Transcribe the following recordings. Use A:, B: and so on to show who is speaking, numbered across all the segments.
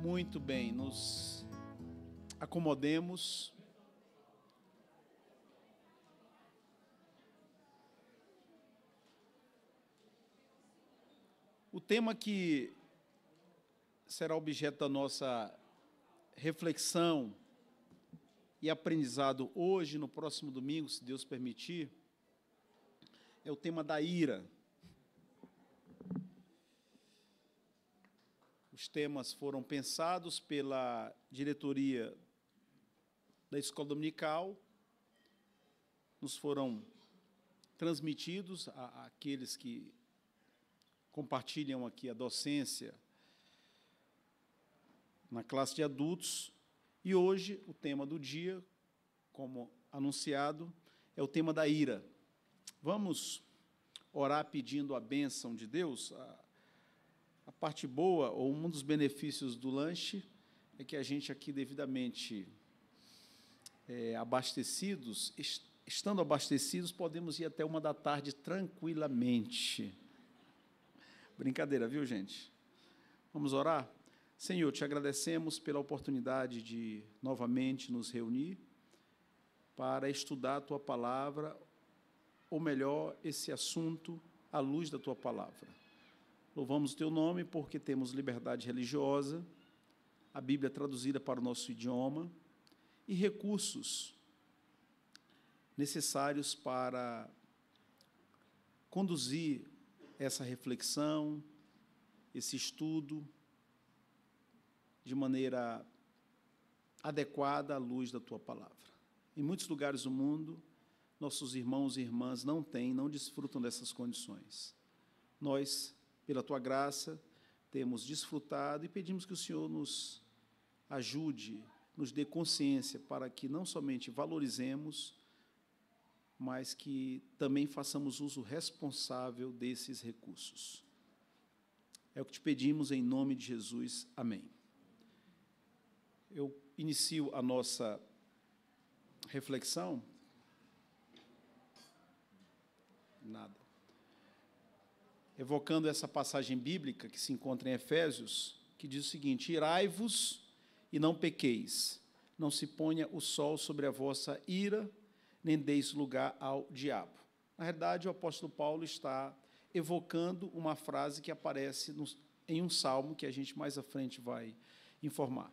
A: Muito bem, nos acomodemos. O tema que será objeto da nossa reflexão e aprendizado hoje, no próximo domingo, se Deus permitir, é o tema da ira. Os temas foram pensados pela diretoria da Escola Dominical, nos foram transmitidos àqueles que compartilham aqui a docência na classe de adultos, e hoje o tema do dia, como anunciado, é o tema da ira. Vamos orar pedindo a bênção de Deus. A parte boa, ou um dos benefícios do lanche, é que a gente aqui devidamente abastecidos, estando abastecidos, podemos ir até 1h tranquilamente. Brincadeira, viu, gente? Vamos orar? Senhor, te agradecemos pela oportunidade de novamente nos reunir para estudar a Tua Palavra, ou melhor, esse assunto à luz da Tua Palavra. Louvamos o Teu nome porque temos liberdade religiosa, a Bíblia traduzida para o nosso idioma e recursos necessários para conduzir essa reflexão, esse estudo, de maneira adequada à luz da Tua Palavra. Em muitos lugares do mundo, nossos irmãos e irmãs não desfrutam dessas condições. Nós, pela Tua graça, temos desfrutado e pedimos que o Senhor nos ajude, nos dê consciência para que não somente valorizemos, mas que também façamos uso responsável desses recursos. É o que te pedimos em nome de Jesus. Amém. Eu inicio a nossa reflexão. Evocando essa passagem bíblica que se encontra em Efésios, que diz o seguinte: irai-vos e não pequeis, não se ponha o sol sobre a vossa ira, nem deis lugar ao diabo. Na verdade, o apóstolo Paulo está evocando uma frase que aparece em um salmo que a gente mais à frente vai informar.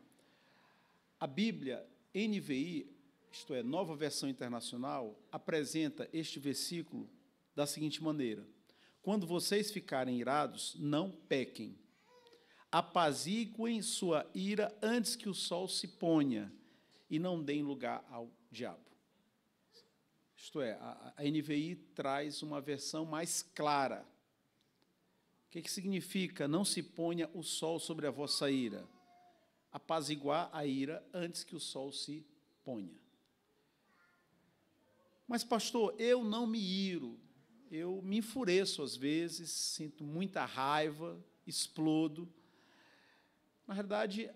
A: A Bíblia NVI, isto é, Nova Versão Internacional, apresenta este versículo da seguinte maneira: quando vocês ficarem irados, não pequem. Apaziguem sua ira antes que o sol se ponha e não deem lugar ao diabo. Isto é, a NVI traz uma versão mais clara. O que significa não se ponha o sol sobre a vossa ira? Apaziguar a ira antes que o sol se ponha. Mas, pastor, eu não me iro, eu me enfureço às vezes, sinto muita raiva, explodo. Na verdade,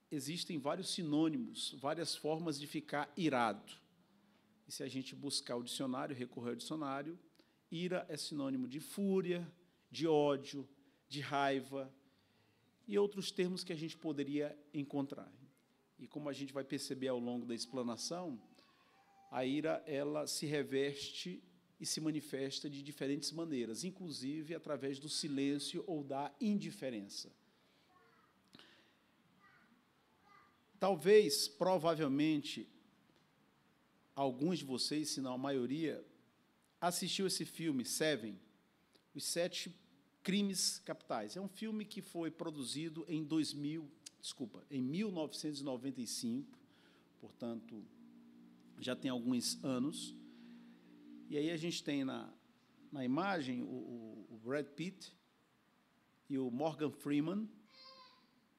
A: existem vários sinônimos, várias formas de ficar irado. E se a gente buscar o dicionário, recorrer ao dicionário, ira é sinônimo de fúria, de ódio, de raiva e outros termos que a gente poderia encontrar. E como a gente vai perceber ao longo da explanação, a ira ela se reveste e se manifesta de diferentes maneiras, inclusive através do silêncio ou da indiferença. Talvez, provavelmente, alguns de vocês, se não a maioria, assistiu esse filme, Seven, Os 7 Crimes Capitais. É um filme que foi produzido em 1995, portanto, já tem alguns anos. E aí a gente tem na imagem o Brad Pitt e o Morgan Freeman,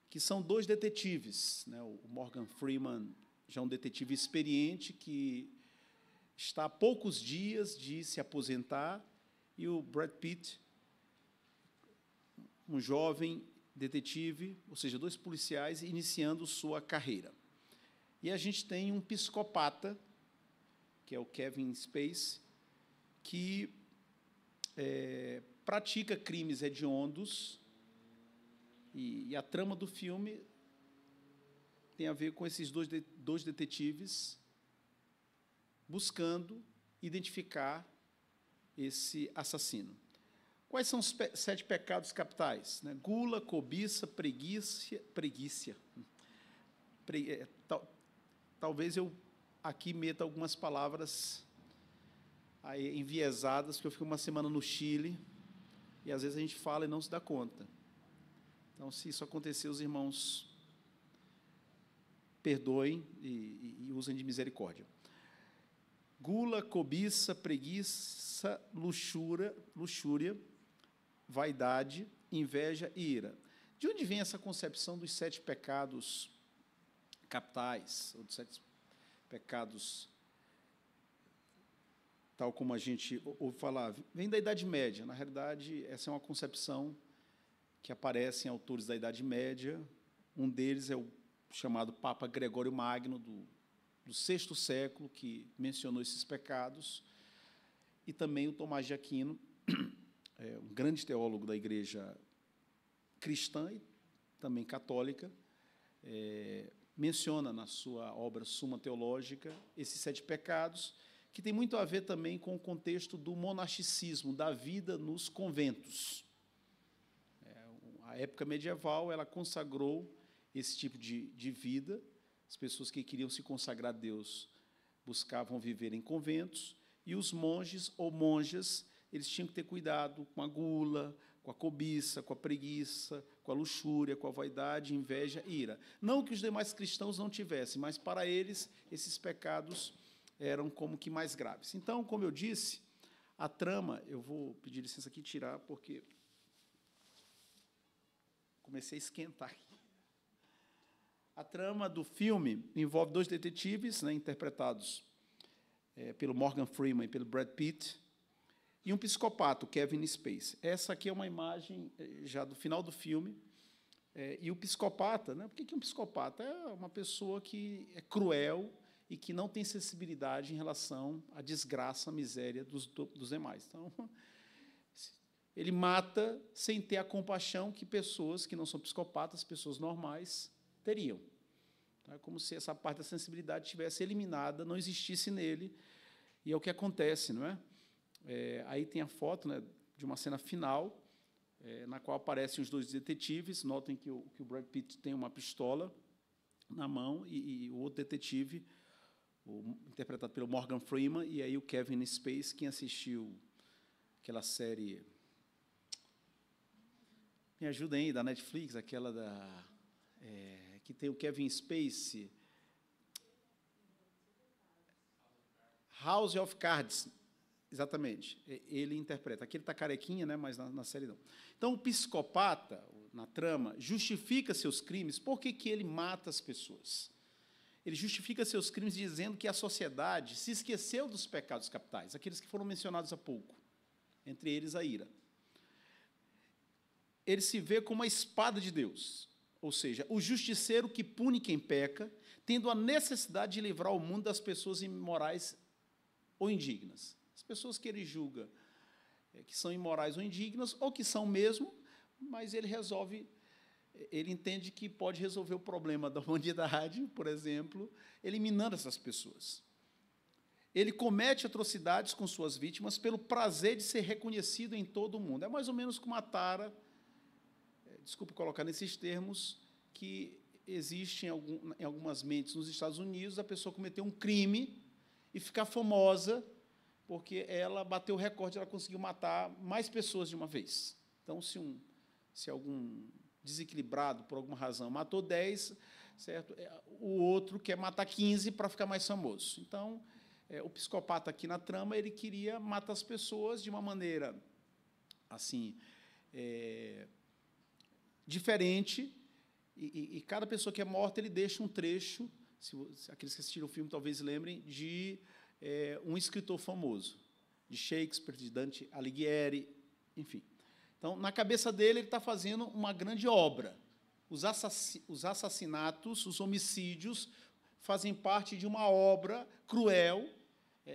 A: que são 2 detetives, né? O Morgan Freeman já é um detetive experiente que está há poucos dias de se aposentar, e o Brad Pitt, um jovem detetive, ou seja, 2 policiais iniciando sua carreira. E a gente tem um psicopata, que é o Kevin Spacey, que pratica crimes hediondos E a trama do filme tem a ver com esses dois detetives buscando identificar esse assassino. Quais são os 7 pecados capitais? Né? Gula, cobiça, preguiça. Talvez eu aqui meta algumas palavras aí enviesadas, porque eu fiquei uma semana no Chile, e às vezes a gente fala e não se dá conta. Então, se isso acontecer, os irmãos perdoem e usem de misericórdia. Gula, cobiça, preguiça, luxúria, vaidade, inveja e ira. De onde vem essa concepção dos 7 pecados capitais, ou dos 7 pecados, tal como a gente ouve falar? Vem da Idade Média. Na realidade, essa é uma concepção que aparece em autores da Idade Média. Um deles é o chamado Papa Gregório Magno, do VI século, que mencionou esses pecados, e também o Tomás de Aquino, um grande teólogo da Igreja cristã e também católica, menciona na sua obra Suma Teológica esses 7 pecados, que tem muito a ver também com o contexto do monasticismo, da vida nos conventos. A época medieval, ela consagrou esse tipo de vida. As pessoas que queriam se consagrar a Deus buscavam viver em conventos, e os monges ou monjas, eles tinham que ter cuidado com a gula, com a cobiça, com a preguiça, com a luxúria, com a vaidade, inveja e ira. Não que os demais cristãos não tivessem, mas para eles esses pecados eram como que mais graves. Então, como eu disse, a trama, eu vou pedir licença aqui e tirar, porque comecei a esquentar aqui. A trama do filme envolve 2 detetives, né, interpretados pelo Morgan Freeman e pelo Brad Pitt, e um psicopata, o Kevin Spacey. Essa aqui é uma imagem já do final do filme. E o psicopata, né, por que um psicopata? É uma pessoa que é cruel e que não tem sensibilidade em relação à desgraça, à miséria dos demais. Então, ele mata sem ter a compaixão que pessoas que não são psicopatas, pessoas normais, teriam. É como se essa parte da sensibilidade tivesse eliminada, não existisse nele, e é o que acontece, não é? Aí tem a foto, né, de uma cena final, na qual aparecem os 2 detetives. Notem que o Brad Pitt tem uma pistola na mão, e o outro detetive, interpretado pelo Morgan Freeman, e aí o Kevin Spacey. Quem assistiu aquela série, me ajudem aí, da Netflix, aquela que tem o Kevin Spacey, House of Cards, exatamente, ele interpreta. Aqui ele está carequinha, né, mas na série não. Então, o psicopata, na trama, justifica seus crimes. Por que ele mata as pessoas? Ele justifica seus crimes dizendo que a sociedade se esqueceu dos pecados capitais, aqueles que foram mencionados há pouco, entre eles a ira. Ele se vê como a espada de Deus, ou seja, o justiceiro que pune quem peca, tendo a necessidade de livrar o mundo das pessoas imorais ou indignas. As pessoas que ele julga que são imorais ou indignas, ou que são mesmo, mas ele entende que pode resolver o problema da humanidade, por exemplo, eliminando essas pessoas. Ele comete atrocidades com suas vítimas pelo prazer de ser reconhecido em todo o mundo. É mais ou menos como a tara, desculpe colocar nesses termos, que existe em algumas mentes nos Estados Unidos, a pessoa cometeu um crime e ficar famosa porque ela bateu o recorde, ela conseguiu matar mais pessoas de uma vez. Então, se algum desequilibrado, por alguma razão, matou 10, certo? O outro quer matar 15 para ficar mais famoso. Então, o psicopata aqui na trama, ele queria matar as pessoas de uma maneira assim, diferente, e cada pessoa que é morta, ele deixa um trecho, se aqueles que assistiram o filme talvez lembrem, de um escritor famoso, de Shakespeare, de Dante Alighieri, enfim. Então, na cabeça dele, ele está fazendo uma grande obra. Os assassinatos, os homicídios, fazem parte de uma obra cruel,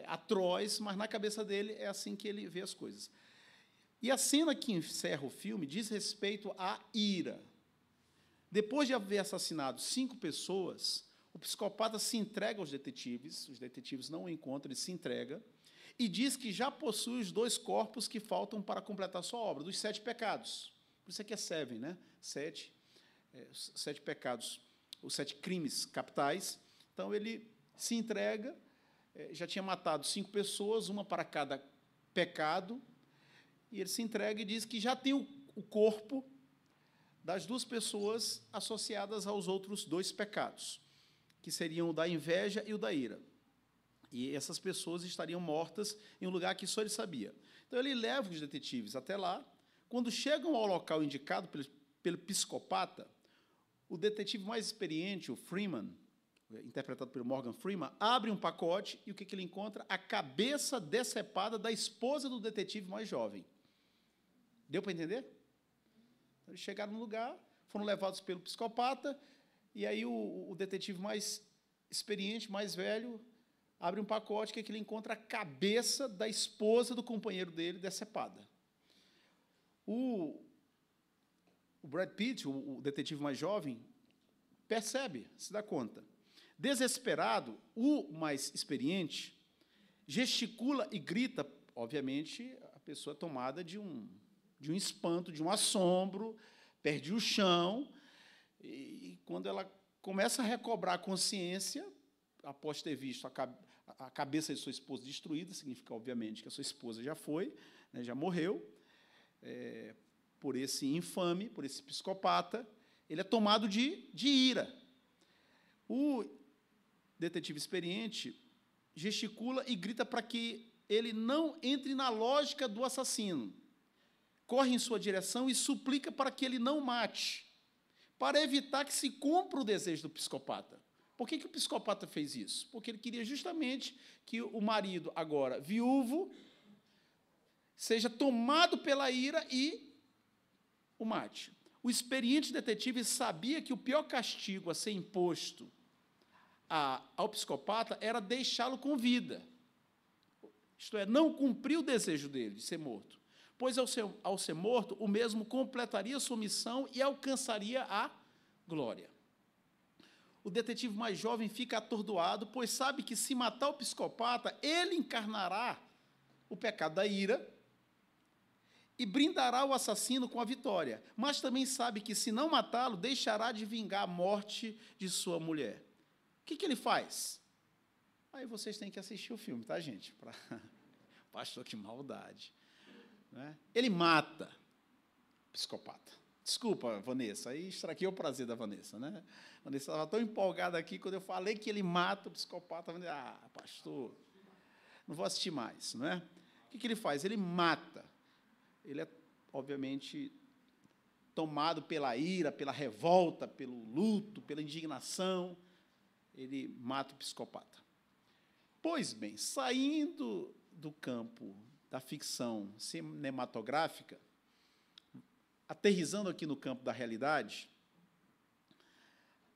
A: atroz, mas na cabeça dele é assim que ele vê as coisas. E a cena que encerra o filme diz respeito à ira. Depois de haver assassinado 5 pessoas, o psicopata se entrega aos detetives, os detetives não o encontram, ele se entrega, e diz que já possui os 2 corpos que faltam para completar sua obra, dos 7 pecados. Por isso aqui é 7, né? 7 pecados, os 7 crimes capitais. Então, ele se entrega, já tinha matado 5 pessoas, uma para cada pecado, e ele se entrega e diz que já tem o corpo das 2 pessoas associadas aos outros 2 pecados, que seriam o da inveja e o da ira. E essas pessoas estariam mortas em um lugar que só ele sabia. Então, ele leva os detetives até lá. Quando chegam ao local indicado pelo psicopata, o detetive mais experiente, o Freeman, interpretado pelo Morgan Freeman, abre um pacote e o que ele encontra? A cabeça decepada da esposa do detetive mais jovem. Deu para entender? Então, eles chegaram no lugar, foram levados pelo psicopata, e aí o detetive mais experiente, mais velho, abre um pacote que ele encontra a cabeça da esposa do companheiro dele decepada. O Brad Pitt, o detetive mais jovem, percebe, se dá conta. Desesperado, o mais experiente gesticula e grita. Obviamente, a pessoa é tomada de um espanto, de um assombro, perde o chão, e quando ela começa a recobrar a consciência, após ter visto a cabeça de sua esposa destruída, significa, obviamente, que a sua esposa já foi, né, já morreu, por esse infame, por esse psicopata, ele é tomado de ira. O detetive experiente gesticula e grita para que ele não entre na lógica do assassino. Corre em sua direção e suplica para que ele não mate, para evitar que se cumpra o desejo do psicopata. Por que o psicopata fez isso? Porque ele queria justamente que o marido, agora viúvo, seja tomado pela ira e o mate. O experiente detetive sabia que o pior castigo a ser imposto ao psicopata era deixá-lo com vida. Isto é, não cumprir o desejo dele de ser morto. Pois, ao ser morto, o mesmo completaria sua missão e alcançaria a glória. O detetive mais jovem fica atordoado, pois sabe que, se matar o psicopata, ele encarnará o pecado da ira e brindará o assassino com a vitória. Mas também sabe que, se não matá-lo, deixará de vingar a morte de sua mulher. O que ele faz? Aí vocês têm que assistir o filme, tá, gente? Pastor, que maldade. Né? Ele mata o psicopata. Desculpa, Vanessa, aí estraguei o prazer da Vanessa, né? A Vanessa estava tão empolgada aqui, quando eu falei que ele mata o psicopata, pastor, não vou assistir mais, não é? O que ele faz? Ele mata. Ele é, obviamente, tomado pela ira, pela revolta, pelo luto, pela indignação, ele mata o psicopata. Pois bem, saindo do campo da ficção cinematográfica, aterrissando aqui no campo da realidade,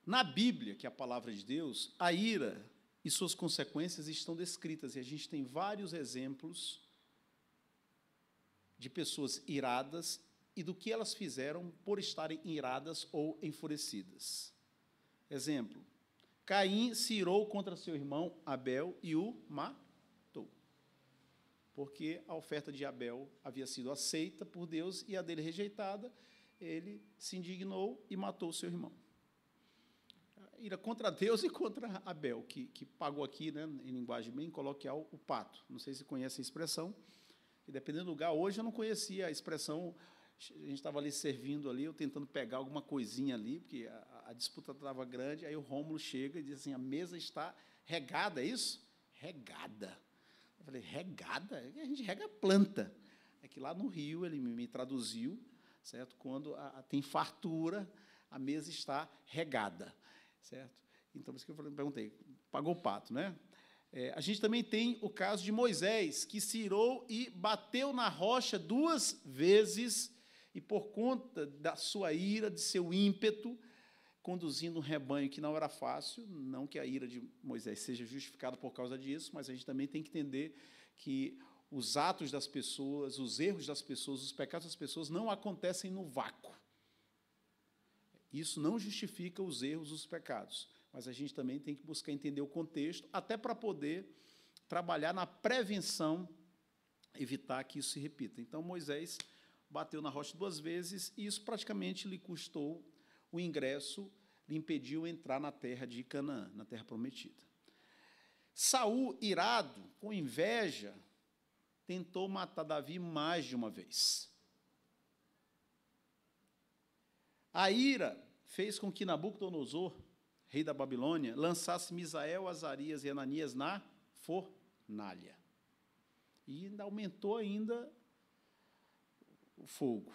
A: na Bíblia, que é a palavra de Deus, a ira e suas consequências estão descritas, e a gente tem vários exemplos de pessoas iradas e do que elas fizeram por estarem iradas ou enfurecidas. Exemplo, Caim se irou contra seu irmão Abel e o matou, porque a oferta de Abel havia sido aceita por Deus e a dele rejeitada, ele se indignou e matou o seu irmão. Ira contra Deus e contra Abel, que pagou aqui, né, em linguagem bem coloquial, o pato. Não sei se conhece a expressão, e dependendo do lugar, hoje eu não conhecia a expressão, a gente estava ali servindo ali, eu tentando pegar alguma coisinha ali, porque a disputa estava grande, aí o Rômulo chega e diz assim, a mesa está regada, é isso? Regada. Eu falei, regada? A gente rega planta. É que lá no Rio, ele me traduziu, certo? Quando tem fartura, a mesa está regada, certo? Então, por isso que eu perguntei, pagou o pato, né? A gente também tem o caso de Moisés, que se irou e bateu na rocha 2 vezes, e por conta da sua ira, de seu ímpeto, conduzindo um rebanho que não era fácil, não que a ira de Moisés seja justificada por causa disso, mas a gente também tem que entender que os atos das pessoas, os erros das pessoas, os pecados das pessoas não acontecem no vácuo. Isso não justifica os erros, os pecados, mas a gente também tem que buscar entender o contexto, até para poder trabalhar na prevenção, evitar que isso se repita. Então, Moisés bateu na rocha 2 vezes, e isso praticamente lhe custou o ingresso, lhe impediu entrar na terra de Canaã, na terra prometida. Saul, irado, com inveja, tentou matar Davi mais de uma vez. A ira fez com que Nabucodonosor, rei da Babilônia, lançasse Misael, Azarias e Ananias na fornalha. E ainda aumentou o fogo.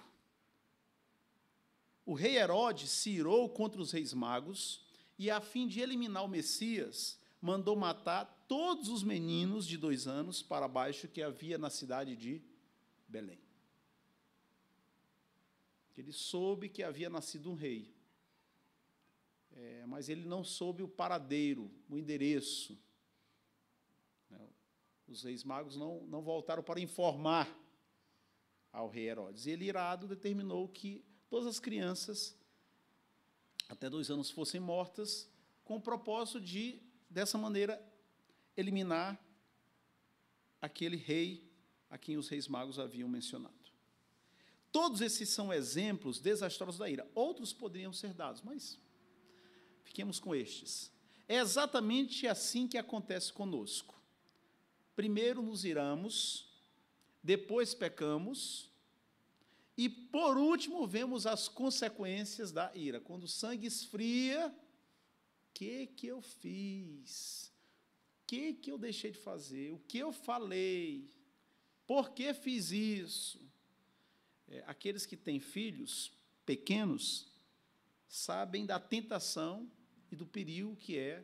A: O rei Herodes se irou contra os reis magos e, a fim de eliminar o Messias, mandou matar todos os meninos de 2 anos para baixo que havia na cidade de Belém. Ele soube que havia nascido um rei, mas ele não soube o paradeiro, o endereço. Os reis magos não voltaram para informar ao rei Herodes. E ele, irado, determinou que todas as crianças, até 2 anos, fossem mortas, com o propósito de, dessa maneira, eliminar aquele rei a quem os reis magos haviam mencionado. Todos esses são exemplos desastrosos da ira. Outros poderiam ser dados, mas fiquemos com estes. É exatamente assim que acontece conosco. Primeiro nos iramos, depois pecamos, e, por último, vemos as consequências da ira. Quando o sangue esfria, o que eu fiz? O que eu deixei de fazer? O que eu falei? Por que fiz isso? Aqueles que têm filhos pequenos sabem da tentação e do perigo que é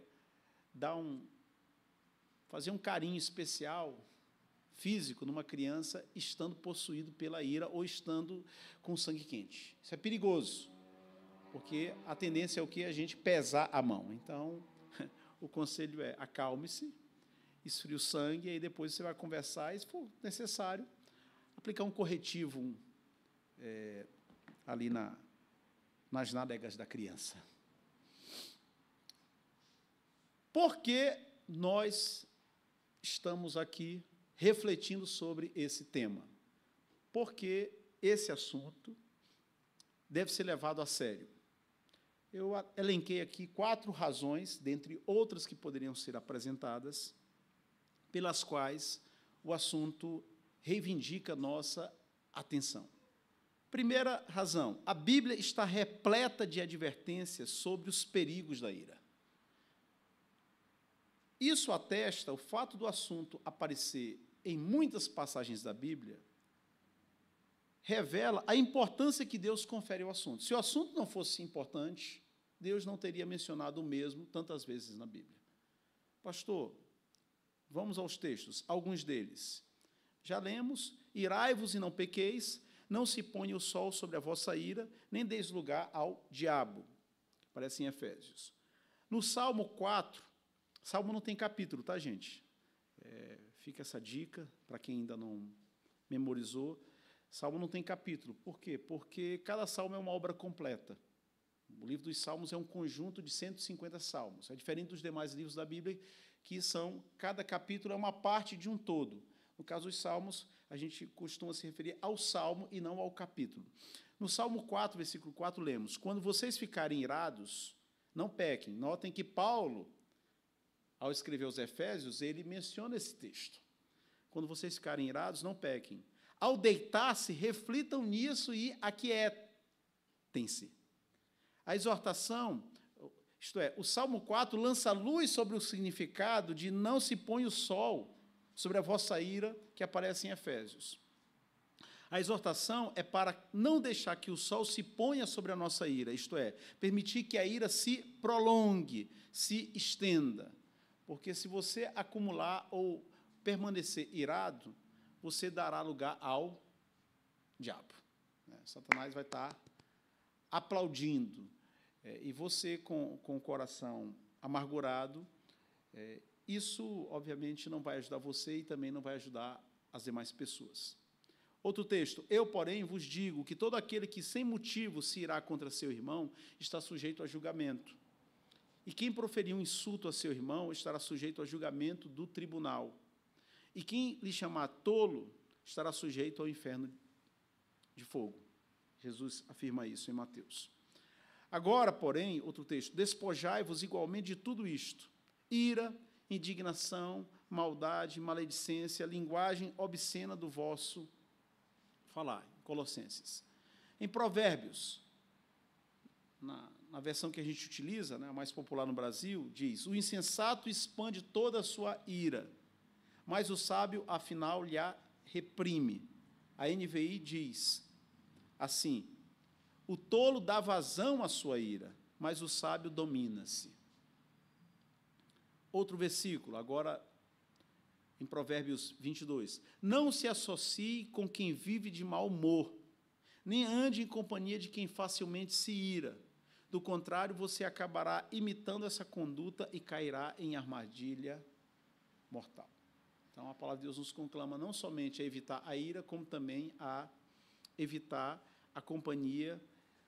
A: fazer um carinho especial, físico, numa criança, estando possuído pela ira ou estando com sangue quente. Isso é perigoso, porque a tendência é o quê? A gente pesar a mão. Então, o conselho é: acalme-se, esfrie o sangue, e aí depois você vai conversar, e, se for necessário, aplicar um corretivo ali nas nádegas da criança. Por que nós estamos aqui refletindo sobre esse tema? Porque esse assunto deve ser levado a sério. Eu elenquei aqui 4 razões, dentre outras que poderiam ser apresentadas, pelas quais o assunto reivindica nossa atenção. Primeira razão: a Bíblia está repleta de advertências sobre os perigos da ira. Isso atesta o fato do assunto aparecer em muitas passagens da Bíblia, revela a importância que Deus confere ao assunto. Se o assunto não fosse importante, Deus não teria mencionado o mesmo tantas vezes na Bíblia. Pastor, vamos aos textos, alguns deles. Já lemos: irai-vos e não pequeis, não se ponha o sol sobre a vossa ira, nem deis lugar ao diabo. Aparece em Efésios. No Salmo 4, Salmo não tem capítulo, tá, gente? Fica essa dica para quem ainda não memorizou. Salmo não tem capítulo. Por quê? Porque cada salmo é uma obra completa. O livro dos Salmos é um conjunto de 150 salmos. É diferente dos demais livros da Bíblia, que cada capítulo é uma parte de um todo. No caso dos Salmos, a gente costuma se referir ao salmo e não ao capítulo. No Salmo 4, versículo 4, lemos: quando vocês ficarem irados, não pequem. Notem que Paulo, ao escrever aos Efésios, ele menciona esse texto. Quando vocês ficarem irados, não pequem. Ao deitar-se, reflitam nisso e aquietem-se. A exortação, isto é, o Salmo 4 lança luz sobre o significado de não se põe o sol sobre a vossa ira, que aparece em Efésios. A exortação é para não deixar que o sol se ponha sobre a nossa ira, isto é, permitir que a ira se prolongue, se estenda. Porque se você acumular ou permanecer irado, você dará lugar ao diabo. Satanás vai estar aplaudindo. E você, com o coração amargurado, isso, obviamente, não vai ajudar você e também não vai ajudar as demais pessoas. Outro texto, eu, porém, vos digo que todo aquele que sem motivo se irá contra seu irmão está sujeito a julgamento. E quem proferir um insulto a seu irmão estará sujeito a julgamento do tribunal. E quem lhe chamar tolo estará sujeito ao inferno de fogo. Jesus afirma isso em Mateus. Agora, porém, outro texto, despojai-vos igualmente de tudo isto: ira, indignação, maldade, maledicência, linguagem obscena do vosso falar. Colossenses. Em Provérbios, na versão que a gente utiliza, né, a mais popular no Brasil, diz: o insensato expande toda a sua ira, mas o sábio, afinal, lhe a reprime. A NVI diz assim: o tolo dá vazão à sua ira, mas o sábio domina-se. Outro versículo, agora em Provérbios 22. Não se associe com quem vive de mau humor, nem ande em companhia de quem facilmente se ira. Do contrário, você acabará imitando essa conduta e cairá em armadilha mortal. Então, a palavra de Deus nos conclama não somente a evitar a ira, como também a evitar a companhia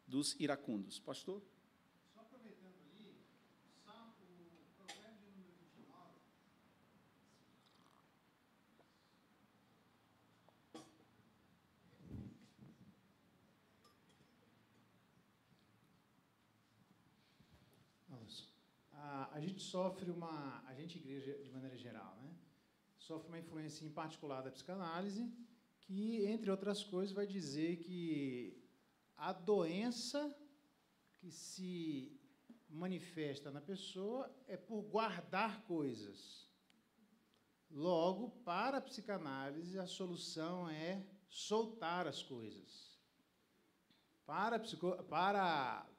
A: dos iracundos. Pastor?
B: Só aproveitando ali, o provérbio de número 29. Vamos. A gente sofre a gente, igreja, de maneira geral, né? Sofre uma influência em particular da psicanálise, que, entre outras coisas, vai dizer que a doença que se manifesta na pessoa é por guardar coisas. Logo, para a psicanálise, a solução é soltar as coisas. Para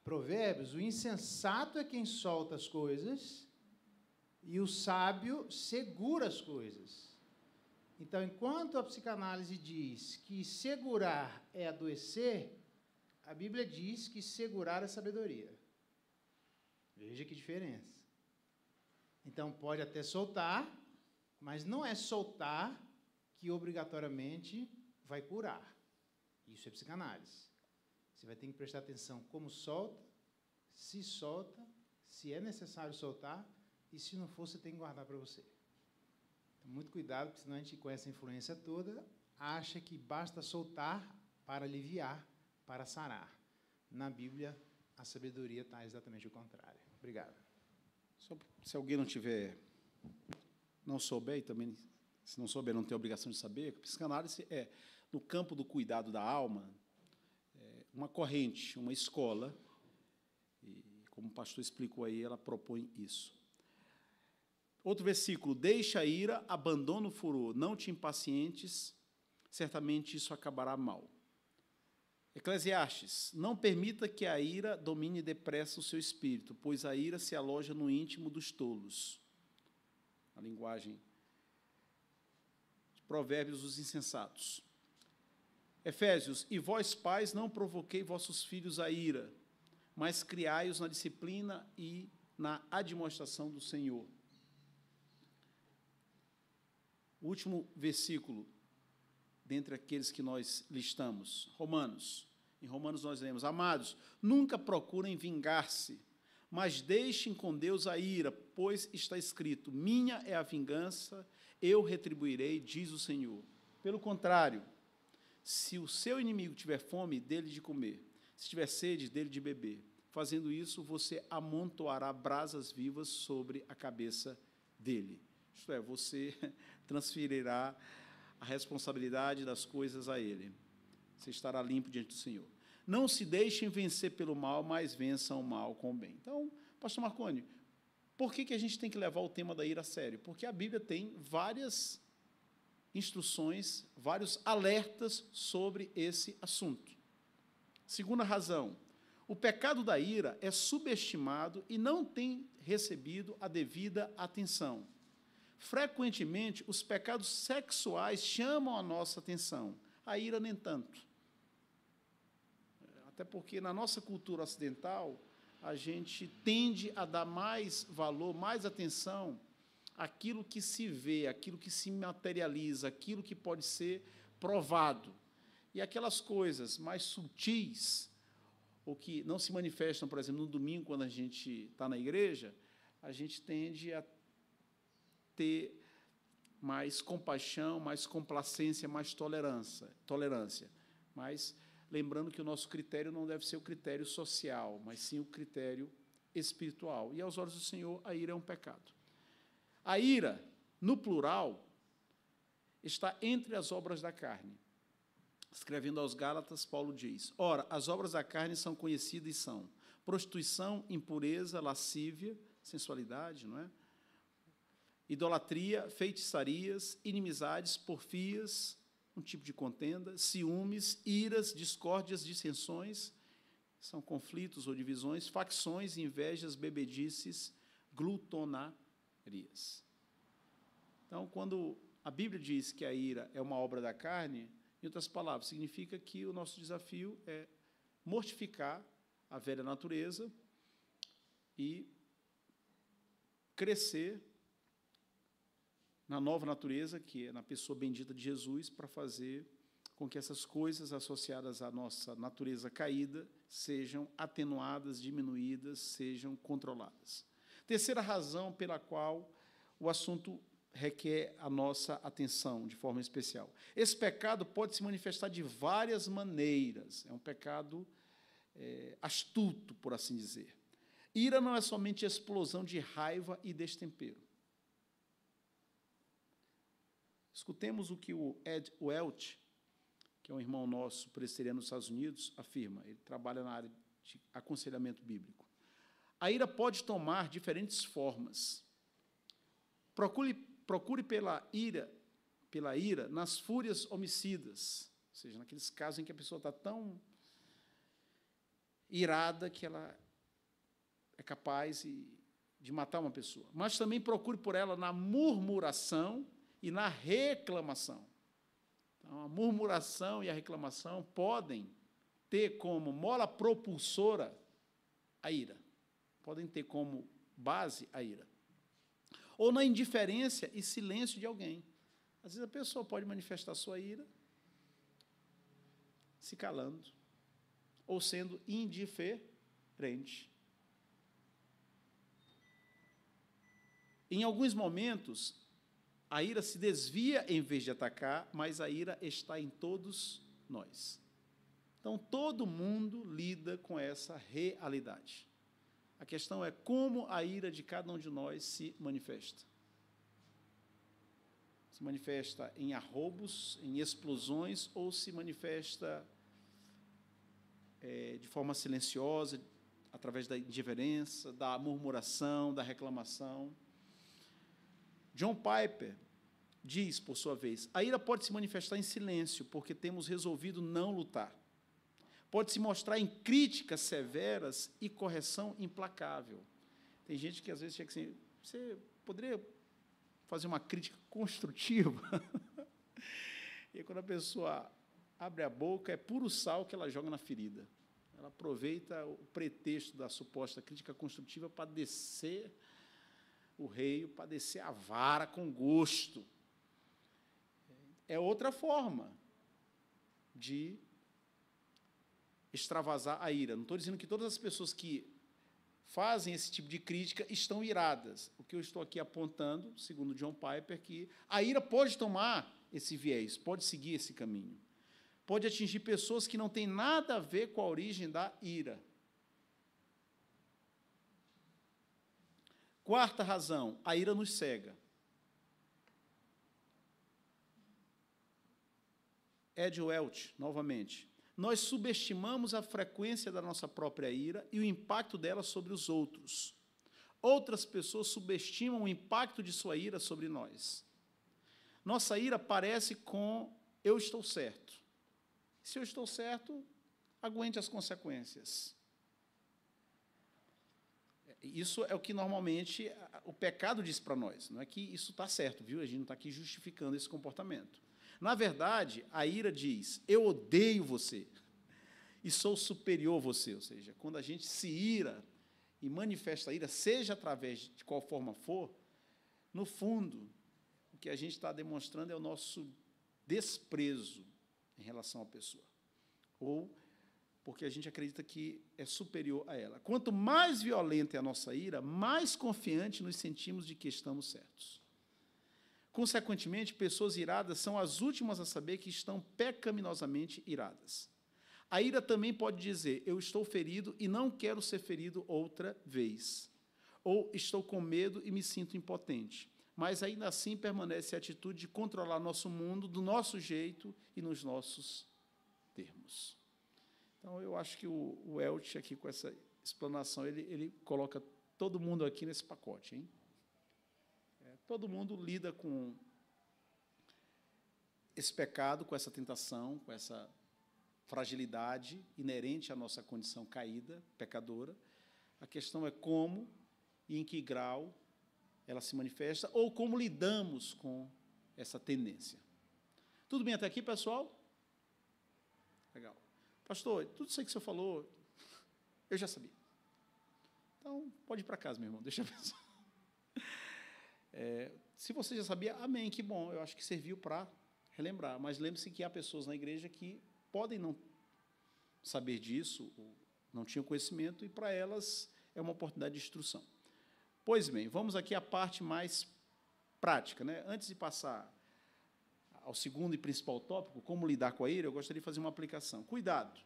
B: Provérbios, o insensato é quem solta as coisas e o sábio segura as coisas. Então, enquanto a psicanálise diz que segurar é adoecer, a Bíblia diz que segurar é sabedoria. Veja que diferença. Então, pode até soltar, mas não é soltar que obrigatoriamente vai curar. Isso é psicanálise. Você vai ter que prestar atenção como solta, se é necessário soltar, e se não for, você tem que guardar para você. Então, muito cuidado, porque senão a gente, com essa influência toda, acha que basta soltar para aliviar, para sarar. Na Bíblia, a sabedoria está exatamente o contrário. Obrigado.
A: Se alguém não souber, e também, se não souber, não tem obrigação de saber, que a psicanálise é, no campo do cuidado da alma, uma corrente, uma escola, e, como o pastor explicou aí, ela propõe isso. Outro versículo, deixa a ira, abandona o furor, não te impacientes, certamente isso acabará mal. Eclesiastes, não permita que a ira domine depressa o seu espírito, pois a ira se aloja no íntimo dos tolos. A linguagem de Provérbios dos insensatos. Efésios, e vós, pais, não provoquei vossos filhos a ira, mas criai-os na disciplina e na admoestação do Senhor. O último versículo, dentre aqueles que nós listamos, Romanos. Em Romanos nós lemos, amados, nunca procurem vingar-se, mas deixem com Deus a ira, pois está escrito, minha é a vingança, eu retribuirei, diz o Senhor. Pelo contrário, se o seu inimigo tiver fome, dele de comer, se tiver sede, dele de beber. Fazendo isso, você amontoará brasas vivas sobre a cabeça dele. Isto é, você transferirá a responsabilidade das coisas a ele. Você estará limpo diante do Senhor. Não se deixem vencer pelo mal, mas vençam o mal com o bem. Então, pastor Marconi, por que a gente tem que levar o tema da ira a sério? Porque a Bíblia tem várias instruções, vários alertas sobre esse assunto. Segunda razão, o pecado da ira é subestimado e não tem recebido a devida atenção. Frequentemente, os pecados sexuais chamam a nossa atenção, a ira nem tanto. Até porque, na nossa cultura ocidental, a gente tende a dar mais valor, mais atenção àquilo que se vê, àquilo que se materializa, àquilo que pode ser provado. E aquelas coisas mais sutis, ou que não se manifestam, por exemplo, no domingo, quando a gente está na igreja, a gente tende a ter mais compaixão, mais complacência, mais tolerância. Mas lembrando que o nosso critério não deve ser o critério social, mas sim o critério espiritual. E, aos olhos do Senhor, a ira é um pecado. A ira, no plural, está entre as obras da carne. Escrevendo aos Gálatas, Paulo diz: ora, as obras da carne são conhecidas e são prostituição, impureza, lascívia, sensualidade, não é? Idolatria, feitiçarias, inimizades, porfias, um tipo de contenda, ciúmes, iras, discórdias, dissensões, são conflitos ou divisões, facções, invejas, bebedices, glutonarias. Então, quando a Bíblia diz que a ira é uma obra da carne, em outras palavras, significa que o nosso desafio é mortificar a velha natureza e crescer na nova natureza, que é na pessoa bendita de Jesus, para fazer com que essas coisas associadas à nossa natureza caída sejam atenuadas, diminuídas, sejam controladas. Terceira razão pela qual o assunto requer a nossa atenção de forma especial. Esse pecado pode se manifestar de várias maneiras. É um pecado astuto, por assim dizer. Ira não é somente explosão de raiva e destempero. Escutemos o que o Ed Welch, que é um irmão nosso presbiteriano nos Estados Unidos, afirma. Ele trabalha na área de aconselhamento bíblico. A ira pode tomar diferentes formas. Procure pela ira nas fúrias homicidas, ou seja, naqueles casos em que a pessoa está tão irada que ela é capaz de matar uma pessoa. Mas também procure por ela na murmuração e na reclamação. Então, a murmuração e a reclamação podem ter como mola propulsora a ira, podem ter como base a ira. Ou na indiferença e silêncio de alguém. Às vezes a pessoa pode manifestar sua ira se calando, ou sendo indiferente. Em alguns momentos, a ira se desvia em vez de atacar, mas a ira está em todos nós. Então, todo mundo lida com essa realidade. A questão é como a ira de cada um de nós se manifesta. Se manifesta em arroubos, em explosões, ou se manifesta de forma silenciosa, através da indiferença, da murmuração, da reclamação. John Piper diz, por sua vez, a ira pode se manifestar em silêncio, porque temos resolvido não lutar. Pode se mostrar em críticas severas e correção implacável. Tem gente que, às vezes, chega assim, você poderia fazer uma crítica construtiva? E quando a pessoa abre a boca, é puro sal que ela joga na ferida. Ela aproveita o pretexto da suposta crítica construtiva para descer o reio, para descer a vara com gosto. É outra forma de extravasar a ira. Não estou dizendo que todas as pessoas que fazem esse tipo de crítica estão iradas. O que eu estou aqui apontando, segundo John Piper, que a ira pode tomar esse viés, pode seguir esse caminho. Pode atingir pessoas que não têm nada a ver com a origem da ira. Quarta razão, a ira nos cega. Ed Welch, novamente. Nós subestimamos a frequência da nossa própria ira e o impacto dela sobre os outros. Outras pessoas subestimam o impacto de sua ira sobre nós. Nossa ira parece com eu estou certo. Se eu estou certo, aguente as consequências. Isso é o que normalmente o pecado diz para nós. Não é que isso está certo, viu? A gente não está aqui justificando esse comportamento. Na verdade, a ira diz, eu odeio você e sou superior a você. Ou seja, quando a gente se ira e manifesta a ira, seja através de qual forma for, no fundo, o que a gente está demonstrando é o nosso desprezo em relação à pessoa, ou porque a gente acredita que é superior a ela. Quanto mais violenta é a nossa ira, mais confiante nos sentimos de que estamos certos. Consequentemente, pessoas iradas são as últimas a saber que estão pecaminosamente iradas. A ira também pode dizer, eu estou ferido e não quero ser ferido outra vez. Ou estou com medo e me sinto impotente. Mas, ainda assim, permanece a atitude de controlar nosso mundo do nosso jeito e nos nossos termos. Então, eu acho que o Elch, aqui com essa explanação, ele coloca todo mundo aqui nesse pacote, hein? Todo mundo lida com esse pecado, com essa tentação, com essa fragilidade inerente à nossa condição caída, pecadora. A questão é como e em que grau ela se manifesta, ou como lidamos com essa tendência. Tudo bem até aqui, pessoal? Legal. Pastor, tudo isso aí que o senhor falou, eu já sabia. Então, pode ir para casa, meu irmão, deixa eu pensar. Se você já sabia, amém, que bom, eu acho que serviu para relembrar. Mas lembre-se que há pessoas na igreja que podem não saber disso, ou não tinham conhecimento, e para elas é uma oportunidade de instrução. Pois bem, vamos aqui à parte mais prática, né? Antes de passar ao segundo e principal tópico, como lidar com a ira, eu gostaria de fazer uma aplicação. Cuidado!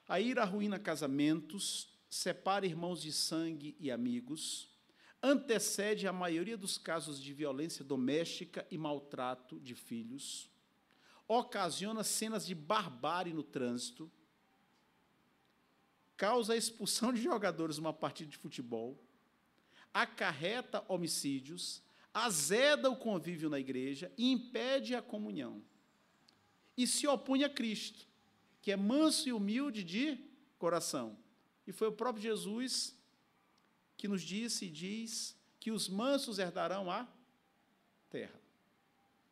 A: A ira arruína casamentos, separa irmãos de sangue e amigos, antecede a maioria dos casos de violência doméstica e maltrato de filhos, ocasiona cenas de barbárie no trânsito, causa a expulsão de jogadores numa partida de futebol, acarreta homicídios, azeda o convívio na igreja e impede a comunhão. E se opõe a Cristo, que é manso e humilde de coração. E foi o próprio Jesus que nos disse e diz que os mansos herdarão a terra.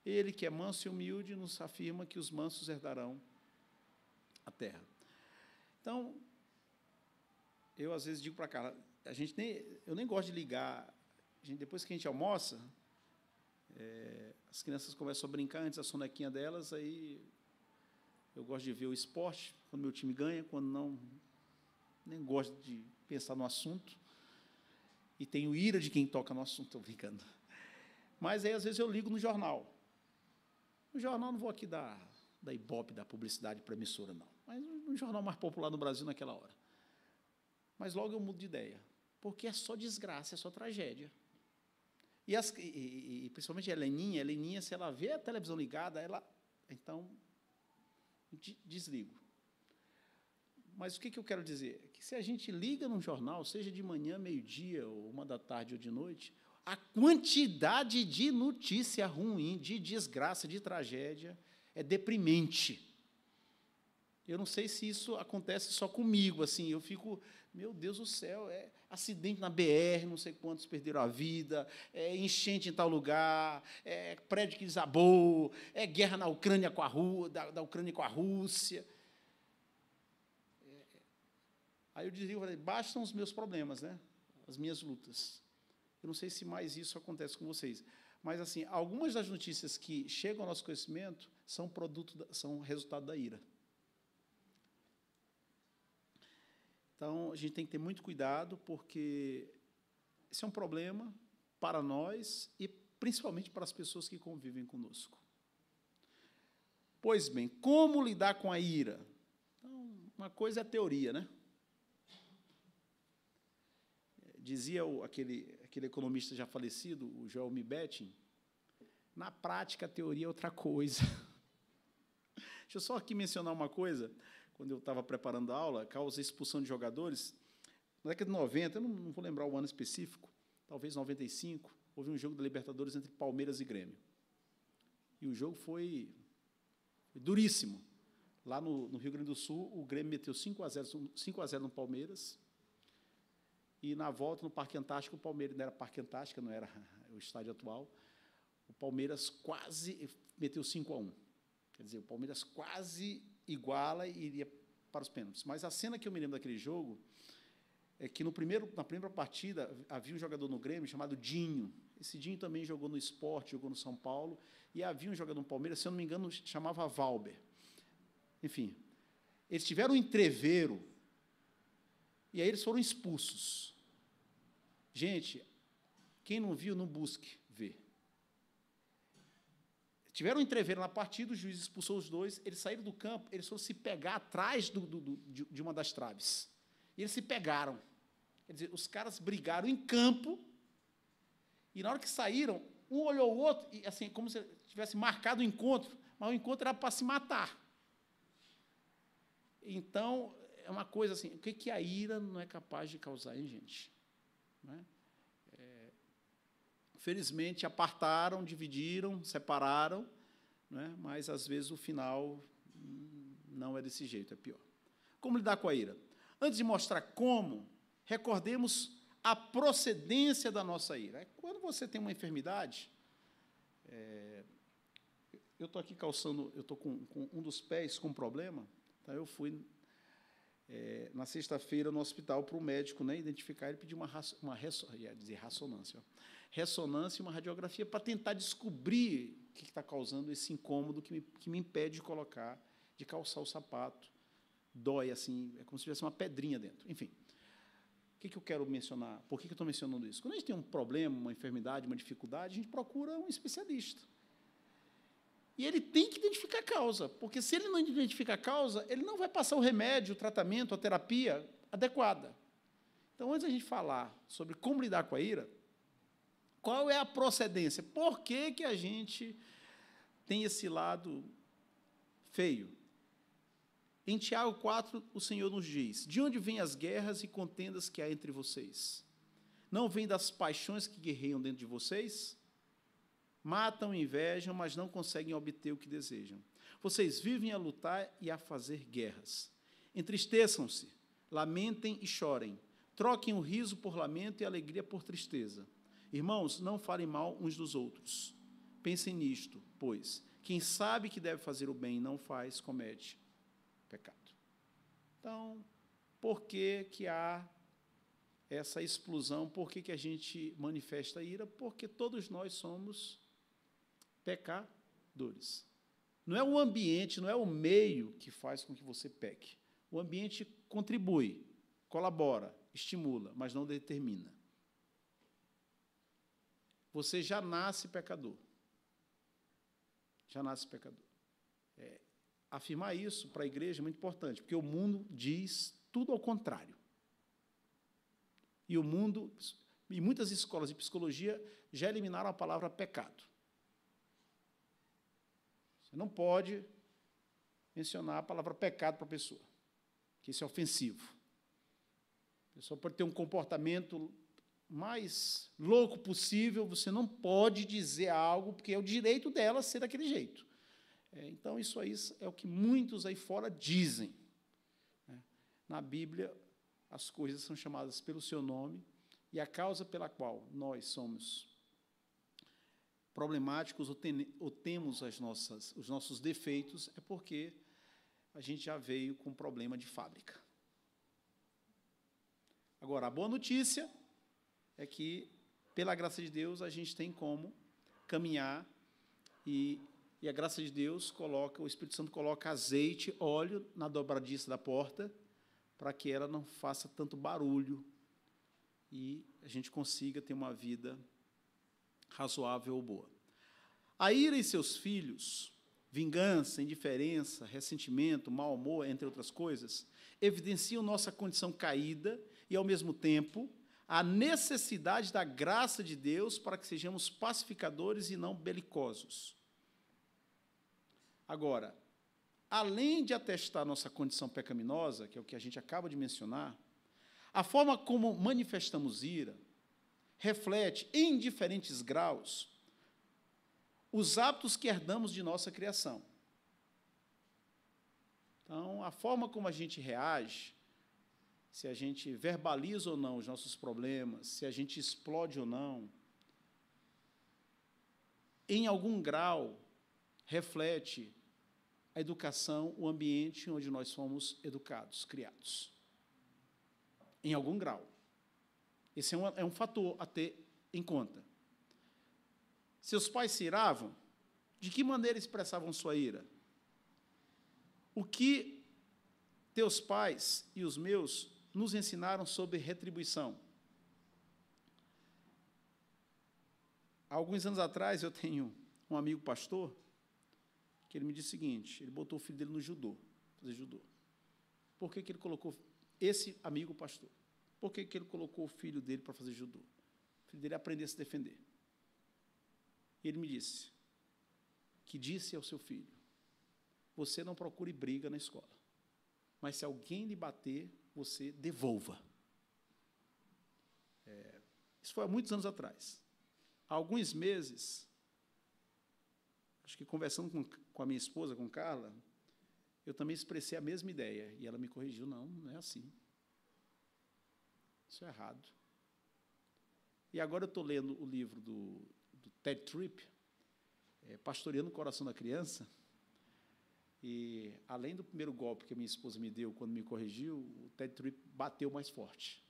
A: Ele, que é manso e humilde, nos afirma que os mansos herdarão a terra. Então, eu às vezes digo para a Carla, eu nem gosto de ligar, depois que a gente almoça, as crianças começam a brincar antes da sonequinha delas, aí eu gosto de ver o esporte, quando meu time ganha, quando não, nem gosto de pensar no assunto, e tenho ira de quem toca no assunto, estou brincando. Mas aí, às vezes, eu ligo no jornal. No jornal, não vou aqui dar ibope, da publicidade para a emissora, não, mas no jornal mais popular no Brasil naquela hora. Mas logo eu mudo de ideia, porque é só desgraça, é só tragédia. E principalmente a Heleninha, se ela vê a televisão ligada, então, desligo. Mas o que eu quero dizer? É que se a gente liga num jornal, seja de manhã, meio-dia, ou 1h da tarde ou de noite, a quantidade de notícia ruim, de desgraça, de tragédia, é deprimente. Eu não sei se isso acontece só comigo, assim, eu fico, meu Deus do céu, acidente na BR, não sei quantos perderam a vida, enchente em tal lugar, prédio que desabou, guerra na Ucrânia da Ucrânia com a Rússia. Aí eu dizia, bastam os meus problemas, né? As minhas lutas. Eu não sei se mais isso acontece com vocês, mas assim, algumas das notícias que chegam ao nosso conhecimento são resultado da ira. Então, a gente tem que ter muito cuidado, porque esse é um problema para nós e principalmente para as pessoas que convivem conosco. Pois bem, como lidar com a ira? Então, uma coisa é a teoria, né? Dizia aquele economista já falecido, o Joel Betting, na prática, a teoria é outra coisa. Deixa eu só aqui mencionar uma coisa. Quando eu estava preparando a aula, causa expulsão de jogadores, na década de 90, eu não vou lembrar o ano específico, talvez 95, houve um jogo da Libertadores entre Palmeiras e Grêmio. E o jogo foi duríssimo. Lá no Rio Grande do Sul, o Grêmio meteu 5-0 no Palmeiras, e na volta, no Parque Antártico, o Palmeiras, não era Parque Antártica, não era o estádio atual, o Palmeiras quase meteu 5-1. Quer dizer, o Palmeiras quase iguala e iria para os pênaltis. Mas a cena que eu me lembro daquele jogo é que na primeira partida havia um jogador no Grêmio chamado Dinho. Esse Dinho também jogou no Sport, jogou no São Paulo, e havia um jogador no Palmeiras, se eu não me engano, chamava Valber. Enfim, eles tiveram um entreveiro, e aí eles foram expulsos. Gente, quem não viu, não busque ver. Tiveram um entreveiro na partida, o juiz expulsou os dois, eles saíram do campo, eles foram se pegar atrás de uma das traves. E eles se pegaram. Quer dizer, os caras brigaram em campo, e na hora que saíram, um olhou o outro, e assim, como se tivesse marcado o encontro, mas o encontro era para se matar. Então, é uma coisa assim, o que a ira não é capaz de causar, hein, gente? Não é? Felizmente, apartaram, dividiram, separaram, né? Mas, às vezes, o final não é desse jeito, é pior. Como lidar com a ira? Antes de mostrar como, recordemos a procedência da nossa ira. Quando você tem uma enfermidade, eu estou aqui calçando, eu estou com um dos pés com problema, então eu fui, na sexta-feira, no hospital, para o médico, né, identificar, ele pediu uma ressonância, ressonância e uma radiografia para tentar descobrir o que está causando esse incômodo que me impede de calçar o sapato. Dói, assim, é como se tivesse uma pedrinha dentro. Enfim, o que eu quero mencionar? Por que eu estou mencionando isso? Quando a gente tem um problema, uma enfermidade, uma dificuldade, a gente procura um especialista. E ele tem que identificar a causa, porque se ele não identificar a causa, ele não vai passar o remédio, o tratamento, a terapia adequada. Então, antes da gente falar sobre como lidar com a ira, qual é a procedência? Por que a gente tem esse lado feio? Em Tiago 4, o Senhor nos diz: de onde vêm as guerras e contendas que há entre vocês? Não vêm das paixões que guerreiam dentro de vocês? Matam e invejam, mas não conseguem obter o que desejam. Vocês vivem a lutar e a fazer guerras. Entristeçam-se, lamentem e chorem. Troquem o riso por lamento e a alegria por tristeza. Irmãos, não falem mal uns dos outros. Pensem nisto, pois quem sabe que deve fazer o bem e não faz, comete pecado. Então, por que há essa explosão? Por que a gente manifesta a ira? Porque todos nós somos pecadores. Não é o ambiente, não é o meio que faz com que você peque. O ambiente contribui, colabora, estimula, mas não determina. Você já nasce pecador. Já nasce pecador. Afirmar isso para a igreja é muito importante, porque o mundo diz tudo ao contrário. E o mundo, e muitas escolas de psicologia já eliminaram a palavra pecado. Você não pode mencionar a palavra pecado para a pessoa, que isso é ofensivo. A pessoa pode ter um comportamento mais louco possível, você não pode dizer algo, porque é o direito dela ser daquele jeito. Então, isso aí é o que muitos aí fora dizem. Na Bíblia, as coisas são chamadas pelo seu nome, e a causa pela qual nós somos problemáticos ou temos os nossos defeitos é porque a gente já veio com problema de fábrica. Agora, a boa notícia é que, pela graça de Deus, a gente tem como caminhar e a graça de Deus o Espírito Santo coloca azeite, óleo na dobradiça da porta, para que ela não faça tanto barulho e a gente consiga ter uma vida razoável ou boa. A ira e seus filhos, vingança, indiferença, ressentimento, mau humor, entre outras coisas, evidenciam nossa condição caída e, ao mesmo tempo, a necessidade da graça de Deus para que sejamos pacificadores e não belicosos. Agora, além de atestar nossa condição pecaminosa, que é o que a gente acaba de mencionar, a forma como manifestamos ira reflete, em diferentes graus, os hábitos que herdamos de nossa criação. Então, a forma como a gente reage, se a gente verbaliza ou não os nossos problemas, se a gente explode ou não, em algum grau, reflete a educação, o ambiente onde nós fomos educados, criados. Em algum grau. Esse é um fator a ter em conta. Seus pais se iravam? De que maneira expressavam sua ira? O que teus pais e os meus nos ensinaram sobre retribuição? Há alguns anos atrás, eu tenho um amigo pastor, que ele me disse o seguinte, ele botou o filho dele no judô, fazer judô. Por que ele colocou, esse amigo pastor, por que ele colocou o filho dele para fazer judô? O filho dele aprender a se defender. E ele me disse, que disse ao seu filho, você não procure briga na escola, mas se alguém lhe bater, você devolva. Isso foi há muitos anos atrás. Há alguns meses, acho que conversando com a minha esposa, com Carla, eu também expressei a mesma ideia, e ela me corrigiu, não é assim. Isso é errado. E agora eu estou lendo o livro do Ted Tripp, Pastoreando o Coração da Criança, e, além do primeiro golpe que a minha esposa me deu quando me corrigiu, o Ted Tripp bateu mais forte.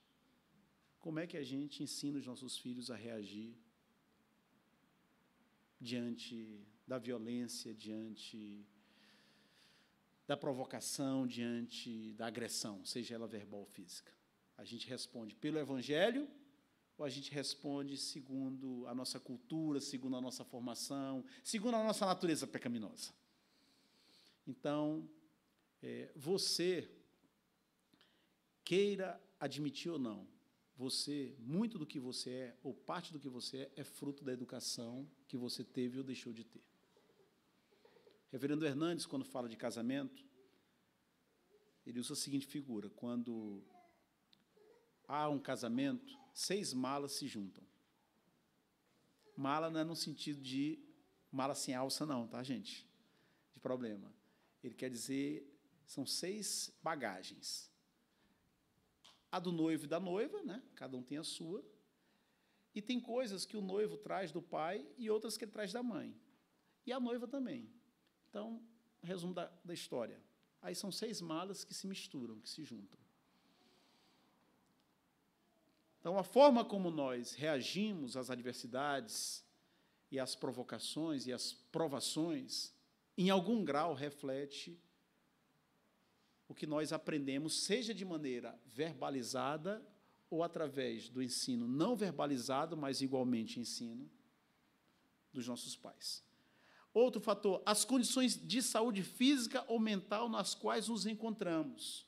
A: Como é que a gente ensina os nossos filhos a reagir diante da violência, diante da provocação, diante da agressão, seja ela verbal ou física? A gente responde pelo Evangelho ou a gente responde segundo a nossa cultura, segundo a nossa formação, segundo a nossa natureza pecaminosa? Então, você, queira admitir ou não, você, muito do que você é, ou parte do que você é fruto da educação que você teve ou deixou de ter. Reverendo Hernandes, quando fala de casamento, ele usa a seguinte figura, quando há um casamento, 6 malas se juntam. Mala não é no sentido de mala sem alça, não, tá, gente? De problema. Ele quer dizer, são 6 bagagens. A do noivo e da noiva, né? Cada um tem a sua. E tem coisas que o noivo traz do pai e outras que ele traz da mãe. E a noiva também. Então, resumo da história. Aí são 6 malas que se misturam, que se juntam. Então, a forma como nós reagimos às adversidades e às provocações e às provações, em algum grau, reflete o que nós aprendemos, seja de maneira verbalizada ou através do ensino não verbalizado, mas igualmente ensino, dos nossos pais. Outro fator, as condições de saúde física ou mental nas quais nos encontramos.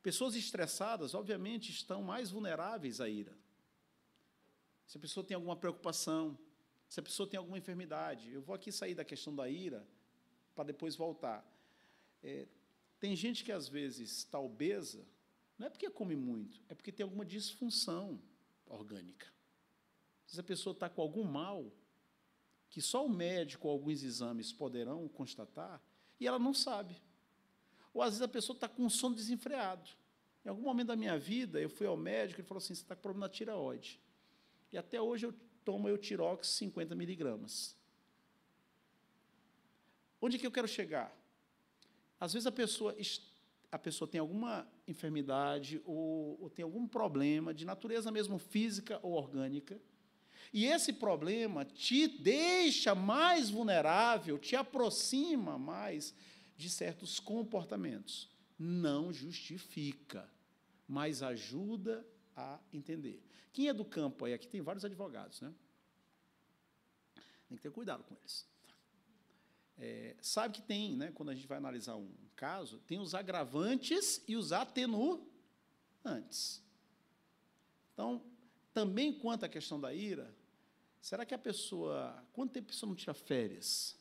A: Pessoas estressadas, obviamente, estão mais vulneráveis à ira. Se a pessoa tem alguma preocupação, se a pessoa tem alguma enfermidade, eu vou aqui sair da questão da ira para depois voltar. Tem gente que, às vezes, está obesa, não é porque come muito, é porque tem alguma disfunção orgânica. Se a pessoa está com algum mal, que só o médico ou alguns exames poderão constatar, e ela não sabe. Ou, às vezes, a pessoa está com um sono desenfreado. Em algum momento da minha vida, eu fui ao médico, ele falou assim, você está com problema na tireoide. E até hoje eu tomo Eutirox 50 miligramas. Onde que eu quero chegar? Às vezes a pessoa tem alguma enfermidade ou tem algum problema de natureza mesmo física ou orgânica, e esse problema te deixa mais vulnerável, te aproxima mais de certos comportamentos. Não justifica, mas ajuda a entender. Quem é do campo aí? Aqui tem vários advogados, né? Tem que ter cuidado com eles. Sabe que tem, né, quando a gente vai analisar um caso, tem os agravantes e os atenuantes. Então, também quanto à questão da ira, será que quanto tempo a pessoa não tira férias?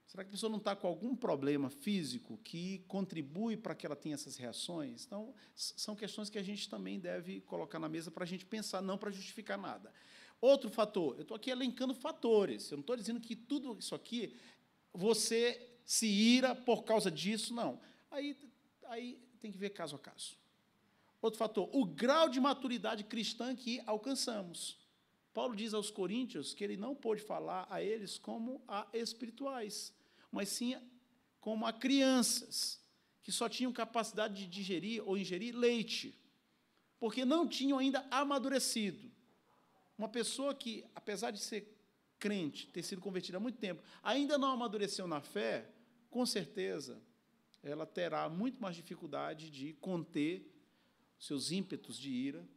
A: Será que a pessoa não está com algum problema físico que contribui para que ela tenha essas reações? Então, são questões que a gente também deve colocar na mesa para a gente pensar, não para justificar nada. Outro fator, eu estou aqui elencando fatores, eu não estou dizendo que tudo isso aqui, você se ira por causa disso, não. Aí tem que ver caso a caso. Outro fator, o grau de maturidade cristã que alcançamos. Paulo diz aos coríntios que ele não pôde falar a eles como a espirituais, mas sim como a crianças, que só tinham capacidade de digerir ou ingerir leite, porque não tinham ainda amadurecido. Uma pessoa que, apesar de ser crente, ter sido convertida há muito tempo, ainda não amadureceu na fé, com certeza, ela terá muito mais dificuldade de conter seus ímpetos de ira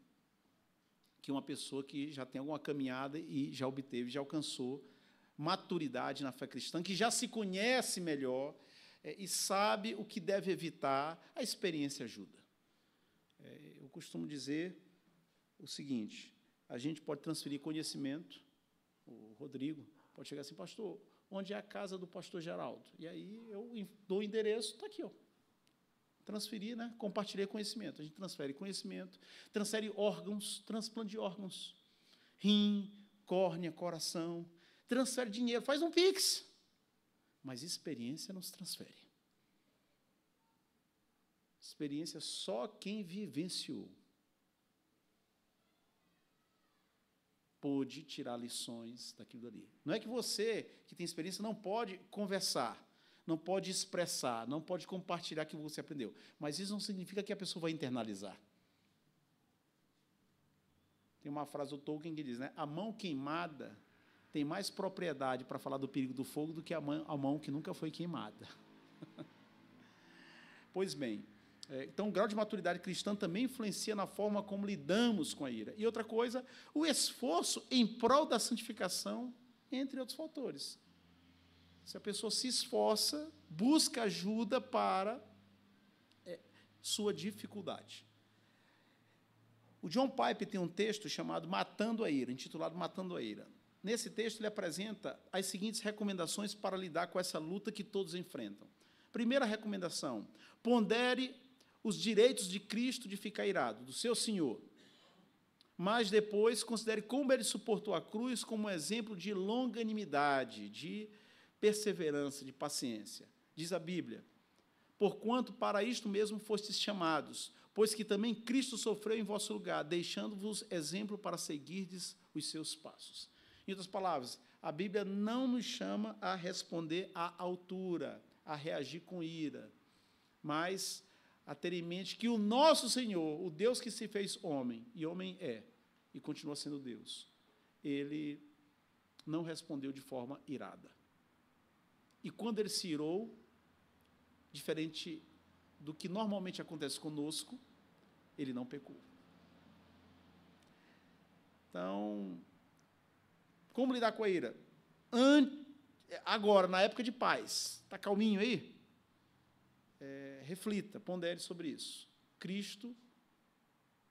A: que uma pessoa que já tem alguma caminhada e já obteve, já alcançou maturidade na fé cristã, que já se conhece melhor e sabe o que deve evitar. A experiência ajuda. Eu costumo dizer o seguinte: a gente pode transferir conhecimento. O Rodrigo pode chegar assim: pastor, onde é a casa do pastor Geraldo? E aí eu dou o endereço, está aqui, ó. Transferir, né? Compartilhei conhecimento. A gente transfere conhecimento, transfere órgãos, transplante de órgãos, rim, córnea, coração, transfere dinheiro, faz um Pix. Mas experiência não se transfere. Experiência só quem vivenciou pôde tirar lições daquilo dali. Não é que você, que tem experiência, não pode conversar, não pode expressar, não pode compartilhar aquilo que você aprendeu, mas isso não significa que a pessoa vai internalizar. Tem uma frase do Tolkien que diz, né, a mão queimada tem mais propriedade para falar do perigo do fogo do que a mão que nunca foi queimada. Pois bem, então o grau de maturidade cristã também influencia na forma como lidamos com a ira. E outra coisa, o esforço em prol da santificação, entre outros fatores. Se a pessoa se esforça, busca ajuda para sua dificuldade. O John Piper tem um texto chamado Matando a Ira, intitulado Matando a Ira. Nesse texto, ele apresenta as seguintes recomendações para lidar com essa luta que todos enfrentam. Primeira recomendação: pondere os direitos de Cristo de ficar irado, do seu Senhor. Mas depois, considere como ele suportou a cruz como um exemplo de longanimidade, de perseverança, de paciência. Diz a Bíblia: porquanto para isto mesmo fostes chamados, pois que também Cristo sofreu em vosso lugar, deixando-vos exemplo para seguirdes os seus passos. Em outras palavras, a Bíblia não nos chama a responder à altura, a reagir com ira, mas a ter em mente que o nosso Senhor, o Deus que se fez homem, e homem é, e continua sendo Deus, ele não respondeu de forma irada. E quando ele se irou, diferente do que normalmente acontece conosco, ele não pecou. Então, como lidar com a ira? Agora, na época de paz, está calminho aí? Reflita, pondere sobre isso. Cristo,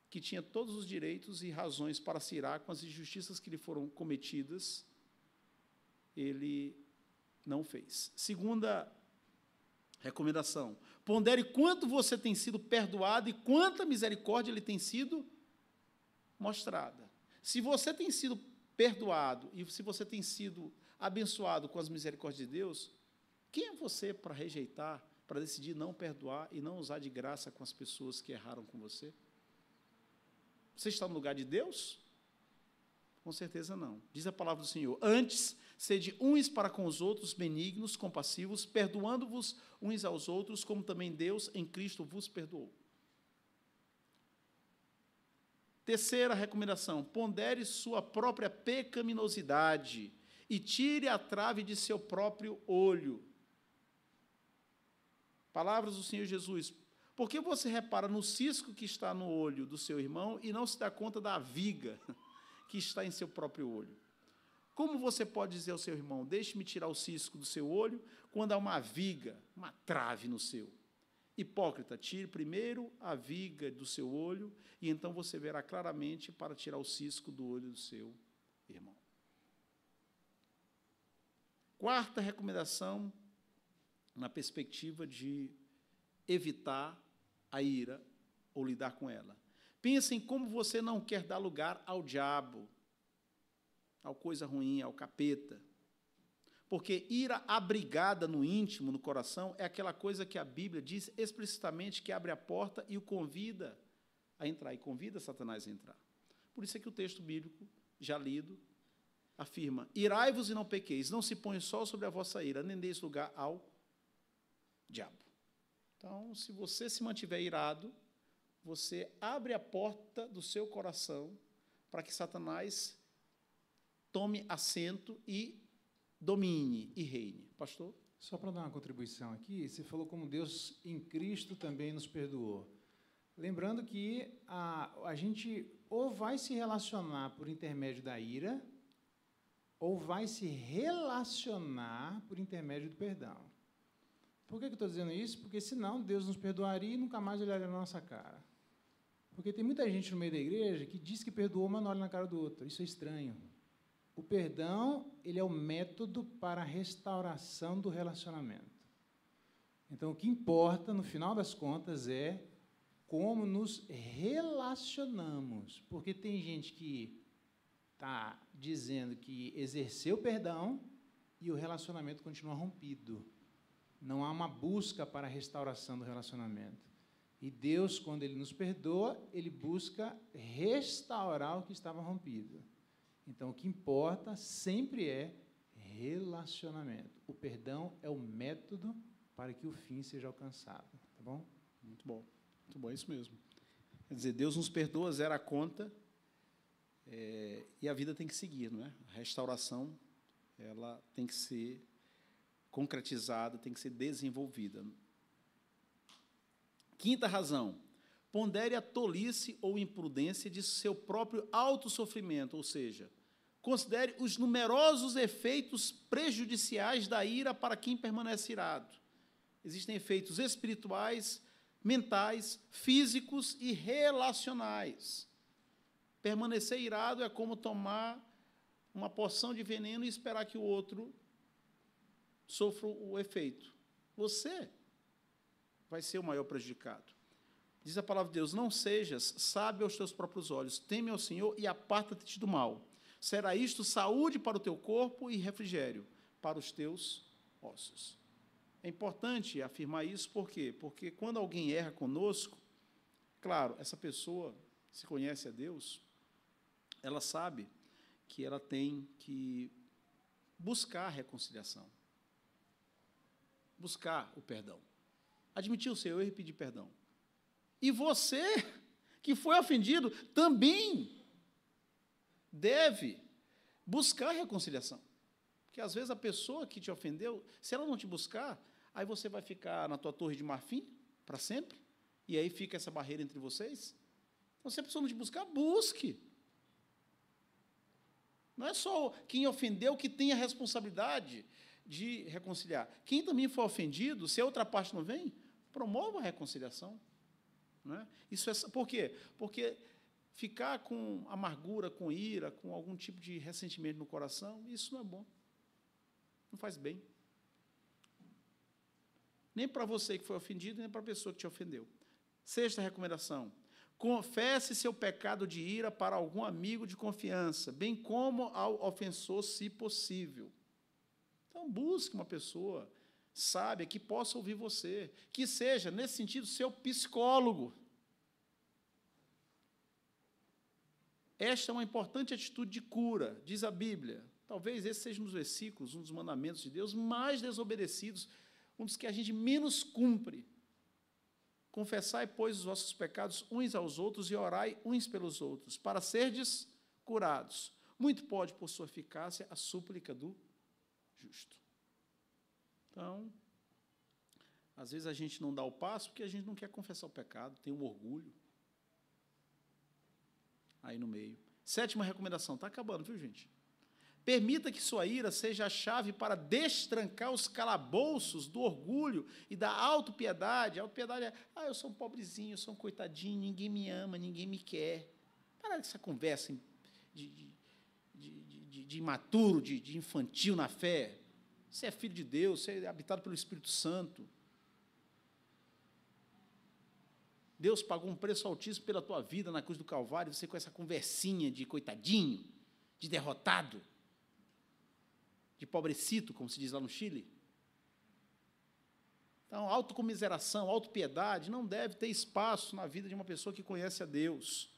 A: que tinha todos os direitos e razões para se irar com as injustiças que lhe foram cometidas, ele não fez. Segunda recomendação: pondere quanto você tem sido perdoado e quanta misericórdia lhe tem sido mostrada. Se você tem sido perdoado e se você tem sido abençoado com as misericórdias de Deus, quem é você para rejeitar, para decidir não perdoar e não usar de graça com as pessoas que erraram com você? Você está no lugar de Deus? Com certeza não. Diz a palavra do Senhor: antes, sede uns para com os outros benignos, compassivos, perdoando-vos uns aos outros, como também Deus em Cristo vos perdoou. Terceira recomendação: pondere sua própria pecaminosidade e tire a trave de seu próprio olho. Palavras do Senhor Jesus: por que você repara no cisco que está no olho do seu irmão e não se dá conta da viga que está em seu próprio olho? Como você pode dizer ao seu irmão: deixe-me tirar o cisco do seu olho, quando há uma viga, uma trave no seu? Hipócrita, tire primeiro a viga do seu olho, e então você verá claramente para tirar o cisco do olho do seu irmão. Quarta recomendação, na perspectiva de evitar a ira ou lidar com ela: pense em como você não quer dar lugar ao diabo, ao coisa ruim, ao capeta. Porque ira abrigada no íntimo, no coração, é aquela coisa que a Bíblia diz explicitamente que abre a porta e o convida a entrar, e convida Satanás a entrar. Por isso é que o texto bíblico, já lido, afirma: irai-vos e não pequeis, não se põe sol sobre a vossa ira, nem deis lugar ao diabo. Então, se você se mantiver irado, você abre a porta do seu coração para que Satanás tome assento e domine e reine. Pastor?
B: Só para dar uma contribuição aqui, você falou como Deus em Cristo também nos perdoou. Lembrando que a gente ou vai se relacionar por intermédio da ira, ou vai se relacionar por intermédio do perdão. Por que eu estou dizendo isso? Porque senão Deus nos perdoaria e nunca mais olharia na nossa cara. Porque tem muita gente no meio da igreja que diz que perdoou, mas não olha na cara do outro. Isso é estranho. O perdão, ele é o método para a restauração do relacionamento. Então, o que importa, no final das contas, é como nos relacionamos. Porque tem gente que está dizendo que exerceu perdão e o relacionamento continua rompido. Não há uma busca para a restauração do relacionamento. E Deus, quando Ele nos perdoa, Ele busca restaurar o que estava rompido. Então, o que importa sempre é relacionamento. O perdão é o método para que o fim seja alcançado. Tá bom?
A: Muito bom. Muito bom, é isso mesmo. Quer dizer, Deus nos perdoa, zera a conta, e a vida tem que seguir, não é? A restauração, ela tem que ser concretizada, tem que ser desenvolvida. Quinta razão, pondere a tolice ou imprudência de seu próprio autossofrimento, ou seja, considere os numerosos efeitos prejudiciais da ira para quem permanece irado. Existem efeitos espirituais, mentais, físicos e relacionais. Permanecer irado é como tomar uma porção de veneno e esperar que o outro sofra o efeito. Você vai ser o maior prejudicado. Diz a palavra de Deus, não sejas sábio aos teus próprios olhos, teme ao Senhor e aparta-te do mal. Será isto saúde para o teu corpo e refrigério para os teus ossos. É importante afirmar isso, por quê? Porque quando alguém erra conosco, claro, essa pessoa, se conhece a Deus, ela sabe que ela tem que buscar a reconciliação, buscar o perdão, admitir o seu erro e pedir perdão. E você, que foi ofendido, também deve buscar a reconciliação. Porque, às vezes, a pessoa que te ofendeu, se ela não te buscar, aí você vai ficar na tua torre de marfim para sempre, e aí fica essa barreira entre vocês. Então, se a pessoa não te buscar, busque. Não é só quem ofendeu que tem a responsabilidade de reconciliar. Quem também foi ofendido, se a outra parte não vem, promova a reconciliação. Não é? Isso é, por quê? Porque ficar com amargura, com ira, com algum tipo de ressentimento no coração, isso não é bom. Não faz bem. Nem para você que foi ofendido, nem para a pessoa que te ofendeu. Sexta recomendação. Confesse seu pecado de ira para algum amigo de confiança, bem como ao ofensor, se possível. Então, busque uma pessoa sábia que possa ouvir você, que seja, nesse sentido, seu psicólogo. Esta é uma importante atitude de cura, diz a Bíblia. Talvez esse seja um dos versículos, um dos mandamentos de Deus mais desobedecidos, um dos que a gente menos cumpre. Confessai, pois, os vossos pecados uns aos outros e orai uns pelos outros, para serdes curados. Muito pode, por sua eficácia, a súplica do justo. Então, às vezes a gente não dá o passo porque a gente não quer confessar o pecado, tem um orgulho aí no meio. Sétima recomendação, está acabando, viu, gente? Permita que sua ira seja a chave para destrancar os calabouços do orgulho e da autopiedade. A autopiedade é, eu sou um pobrezinho, eu sou um coitadinho, ninguém me ama, ninguém me quer. Para com essa conversa de imaturo, de infantil na fé. Você é filho de Deus, você é habitado pelo Espírito Santo. Deus pagou um preço altíssimo pela tua vida na cruz do Calvário, você com essa conversinha de coitadinho, de derrotado, de pobrecito, como se diz lá no Chile. Então, autocomiseração, autopiedade não deve ter espaço na vida de uma pessoa que conhece a Deus.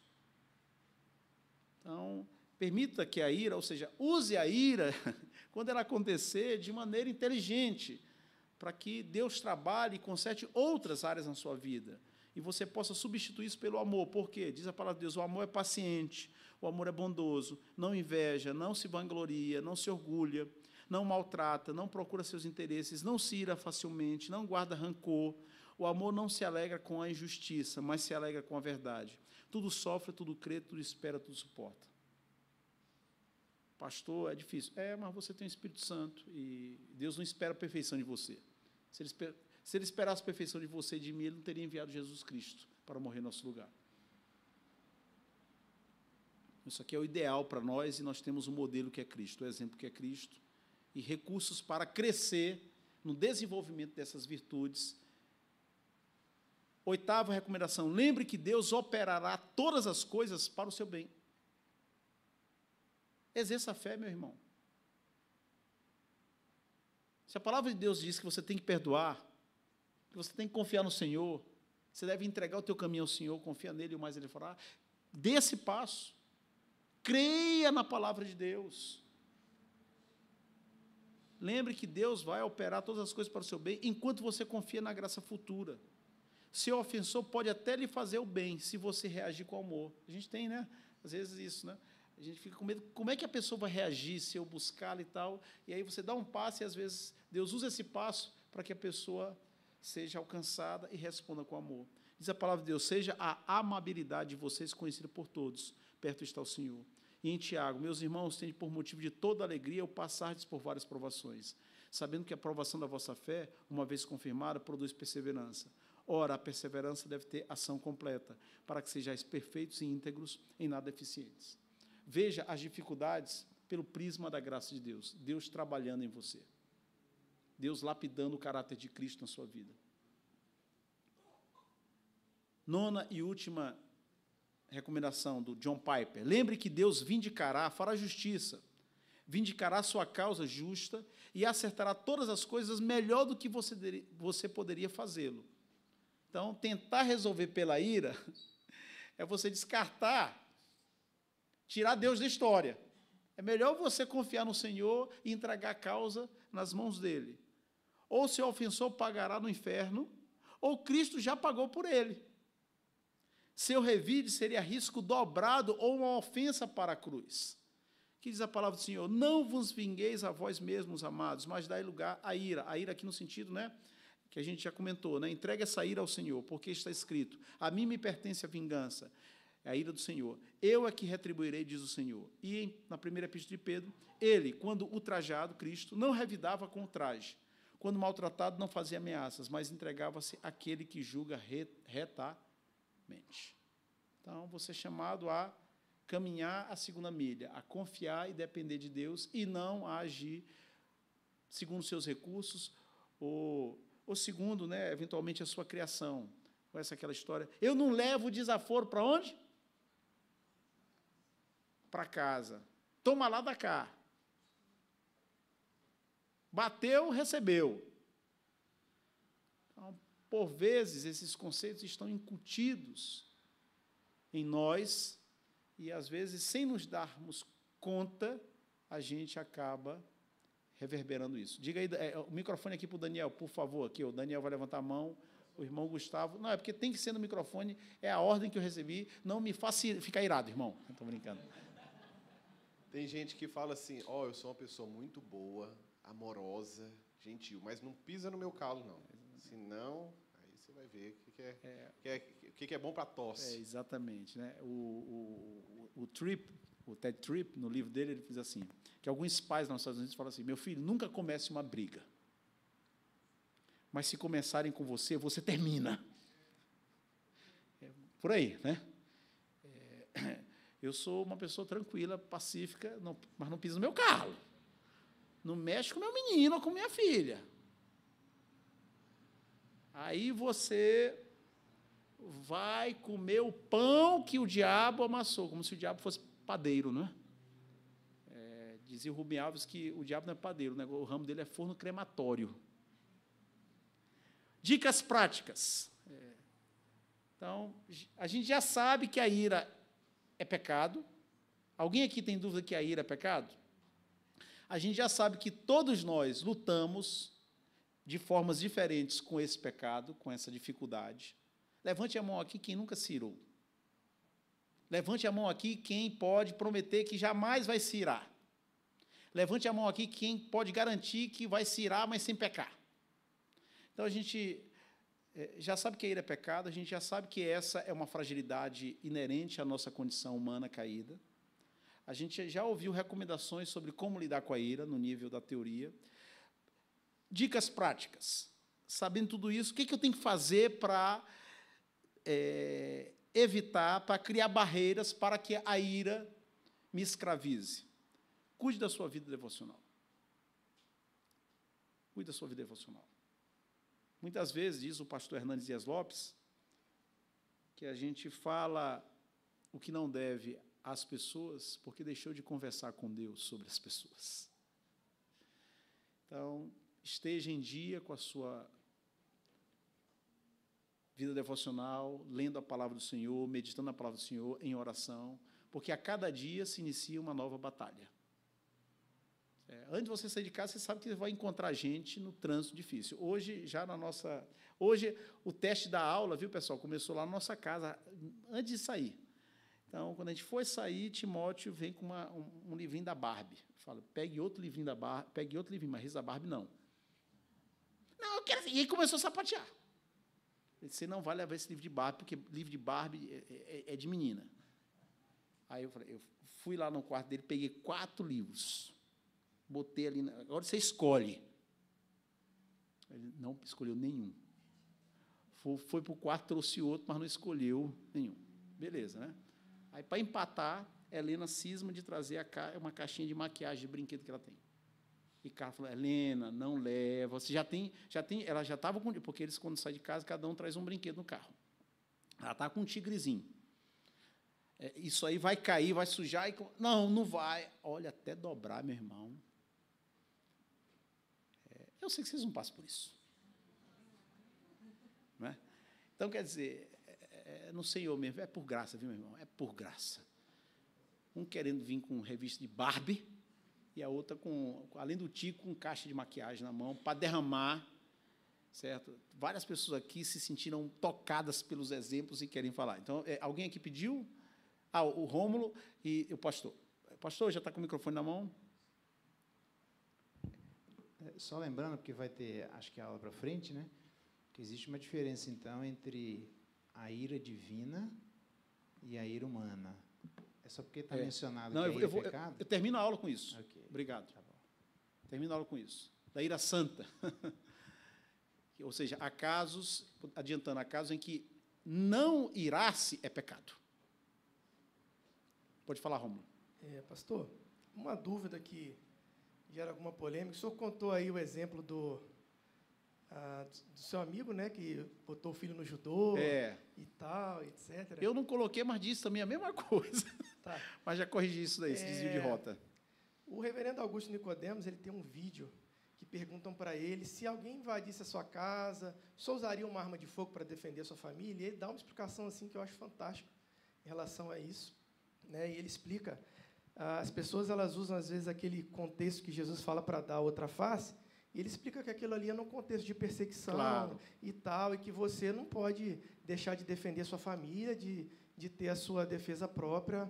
A: Então, permita que a ira, ou seja, use a ira, quando ela acontecer, de maneira inteligente, para que Deus trabalhe e conserte outras áreas na sua vida, e você possa substituir isso pelo amor. Por quê? Diz a palavra de Deus, o amor é paciente, O amor é bondoso, não inveja, não se vangloria, não se orgulha, não maltrata, não procura seus interesses, não se ira facilmente, não guarda rancor. O amor não se alegra com a injustiça, mas se alegra com a verdade. Tudo sofre, tudo crê, tudo espera, tudo suporta. Pastor, é difícil. Mas você tem o Espírito Santo e Deus não espera a perfeição de você. Se ele esperasse a perfeição de você e de mim, ele não teria enviado Jesus Cristo para morrer em nosso lugar. Isso aqui é o ideal para nós e nós temos um modelo que é Cristo, o exemplo que é Cristo, e recursos para crescer no desenvolvimento dessas virtudes. Oitava recomendação, lembre que Deus operará todas as coisas para o seu bem. Exerça a fé, meu irmão. Se a palavra de Deus diz que você tem que perdoar, que você tem que confiar no Senhor, você deve entregar o teu caminho ao Senhor, confia nele e o mais ele fará, dê esse passo. Creia na palavra de Deus. Lembre que Deus vai operar todas as coisas para o seu bem, enquanto você confia na graça futura. Seu ofensor pode até lhe fazer o bem, se você reagir com amor. A gente tem, né? Às vezes isso, né? A gente fica com medo, como é que a pessoa vai reagir se eu buscá-la e tal? E aí você dá um passo e, às vezes, Deus usa esse passo para que a pessoa seja alcançada e responda com amor. Diz a palavra de Deus, seja a amabilidade de vocês conhecida por todos, perto está o Senhor. E em Tiago, meus irmãos, tende por motivo de toda alegria o passardes por várias provações, sabendo que a provação da vossa fé, uma vez confirmada, produz perseverança. Ora, a perseverança deve ter ação completa, para que sejais perfeitos e íntegros, em nada deficientes. Veja as dificuldades pelo prisma da graça de Deus, Deus trabalhando em você, Deus lapidando o caráter de Cristo na sua vida. Nona e última recomendação do John Piper, lembre que Deus vindicará, fará justiça, vindicará a sua causa justa e acertará todas as coisas melhor do que você poderia fazê-lo. Então, tentar resolver pela ira é você descartar, tirar Deus da história. É melhor você confiar no Senhor e entregar a causa nas mãos dele. Ou seu ofensor pagará no inferno, ou Cristo já pagou por ele. Seu revide seria risco dobrado ou uma ofensa para a cruz. Que diz a palavra do Senhor, não vos vingueis a vós mesmos, amados, mas dai lugar à ira. A ira aqui no sentido, né, que a gente já comentou, né, entregue essa ira ao Senhor, porque está escrito, a mim me pertence a vingança, é a ira do Senhor. Eu é que retribuirei, diz o Senhor. E na primeira epístola de Pedro, ele, quando ultrajado, Cristo, não revidava com o traje. Quando maltratado, não fazia ameaças, mas entregava-se àquele que julga retamente. Então, você é chamado a caminhar a segunda milha, a confiar e depender de Deus e não a agir segundo seus recursos ou segundo, né, eventualmente, a sua criação. Conhece aquela história? Eu não levo desaforo para onde? Para casa. Toma lá da cá. Bateu, recebeu. Então, por vezes, esses conceitos estão incutidos em nós e, às vezes, sem nos darmos conta, a gente acaba reverberando isso. Diga aí, o microfone aqui para o Daniel, por favor. Aqui, o Daniel vai levantar a mão. O irmão Gustavo. Não, é porque tem que ser no microfone, é a ordem que eu recebi. Não me faça ficar irado, irmão. Estou brincando.
C: Tem gente que fala assim, eu sou uma pessoa muito boa, amorosa, gentil, mas não pisa no meu calo, não. Senão, aí você vai ver o que é bom para tosse.
A: Exatamente. Né? O Ted Tripp, no livro dele, ele diz assim, que alguns pais nos Estados Unidos falam assim, meu filho, nunca comece uma briga. Mas se começarem com você, você termina. Por aí, né? Eu sou uma pessoa tranquila, pacífica, mas não pisa no meu carro. Não mexe com meu menino ou com minha filha. Aí você vai comer o pão que o diabo amassou, como se o diabo fosse padeiro, não é? Dizia o Rubem Alves que o diabo não é padeiro, né? O ramo dele é forno crematório. Dicas práticas. Então, a gente já sabe que a ira é pecado. Alguém aqui tem dúvida que a ira é pecado? A gente já sabe que todos nós lutamos de formas diferentes com esse pecado, com essa dificuldade. Levante a mão aqui quem nunca se irou. Levante a mão aqui quem pode prometer que jamais vai se irar. Levante a mão aqui quem pode garantir que vai se irar, mas sem pecar. Então, a gente já sabe que a ira é pecado, a gente já sabe que essa é uma fragilidade inerente à nossa condição humana caída. A gente já ouviu recomendações sobre como lidar com a ira, no nível da teoria. Dicas práticas. Sabendo tudo isso, o que eu tenho que fazer para evitar, para criar barreiras para que a ira me escravize? Cuide da sua vida devocional. Cuide da sua vida devocional. Muitas vezes, diz o pastor Hernandes Dias Lopes, que a gente fala o que não deve às pessoas porque deixou de conversar com Deus sobre as pessoas. Então, esteja em dia com a sua vida devocional, lendo a palavra do Senhor, meditando na palavra do Senhor, em oração, porque a cada dia se inicia uma nova batalha. Antes de você sair de casa, você sabe que vai encontrar gente no trânsito difícil. Hoje, hoje, o teste da aula, viu, pessoal, começou lá na nossa casa, antes de sair. Então, quando a gente foi sair, Timóteo vem com um livrinho da Barbie. Fala, pegue outro livrinho da Barbie, pegue outro livrinho, mas da Barbie não. Não, eu quero. E aí começou a sapatear. Ele disse, você não vai levar esse livro de Barbie, porque livro de Barbie é de menina. Aí eu falei, eu fui lá no quarto dele, peguei 4 livros. Botei ali, agora você escolhe. Ele não escolheu nenhum. Foi para o quarto, trouxe outro, mas não escolheu nenhum. Beleza, né? Aí, para empatar, Helena cisma de trazer uma caixinha de maquiagem de brinquedo que ela tem. E Carla falou, Helena, não leva. Você ela já estava com... Porque eles, quando saem de casa, cada um traz um brinquedo no carro. Ela está com um tigrezinho. Isso aí vai cair, vai sujar. Não vai. Olha, até dobrar, meu irmão. Eu sei que vocês não passam por isso. Não é? Então, quer dizer, no Senhor mesmo, é por graça, viu, meu irmão? É por graça. Um querendo vir com revista de Barbie e a outra, além do tico, com caixa de maquiagem na mão, para derramar, certo? Várias pessoas aqui se sentiram tocadas pelos exemplos e querem falar. Então, alguém aqui pediu? O Rômulo e o pastor. O pastor já está com o microfone na mão?
B: Só lembrando, porque vai ter, acho que a aula para frente, né? Que existe uma diferença, então, entre a ira divina e a ira humana. É só porque está mencionado que a ira é pecado?
A: Eu termino a aula com isso.
B: Okay.
A: Obrigado.
B: Tá bom.
A: Termino a aula com isso. Da ira santa. Ou seja, há casos, adiantando, há casos em que não irar-se é pecado. Pode falar, Rômulo.
D: Pastor, uma dúvida que gera alguma polêmica. O senhor contou aí o exemplo do seu amigo, né, que botou o filho no judô e tal, etc.
A: Eu não coloquei, mas disse também a mesma coisa.
D: Tá.
A: Mas já corrigi isso daí, esse desvio de rota.
D: O reverendo Augusto Nicodemos, ele tem um vídeo que perguntam para ele se alguém invadisse a sua casa, só usaria uma arma de fogo para defender a sua família. E ele dá uma explicação assim que eu acho fantástica em relação a isso, né? E ele explica, as pessoas elas usam às vezes aquele contexto que Jesus fala para dar outra face, e ele explica que aquilo ali é num contexto de perseguição e tal, e que você não pode deixar de defender a sua família, de ter a sua defesa própria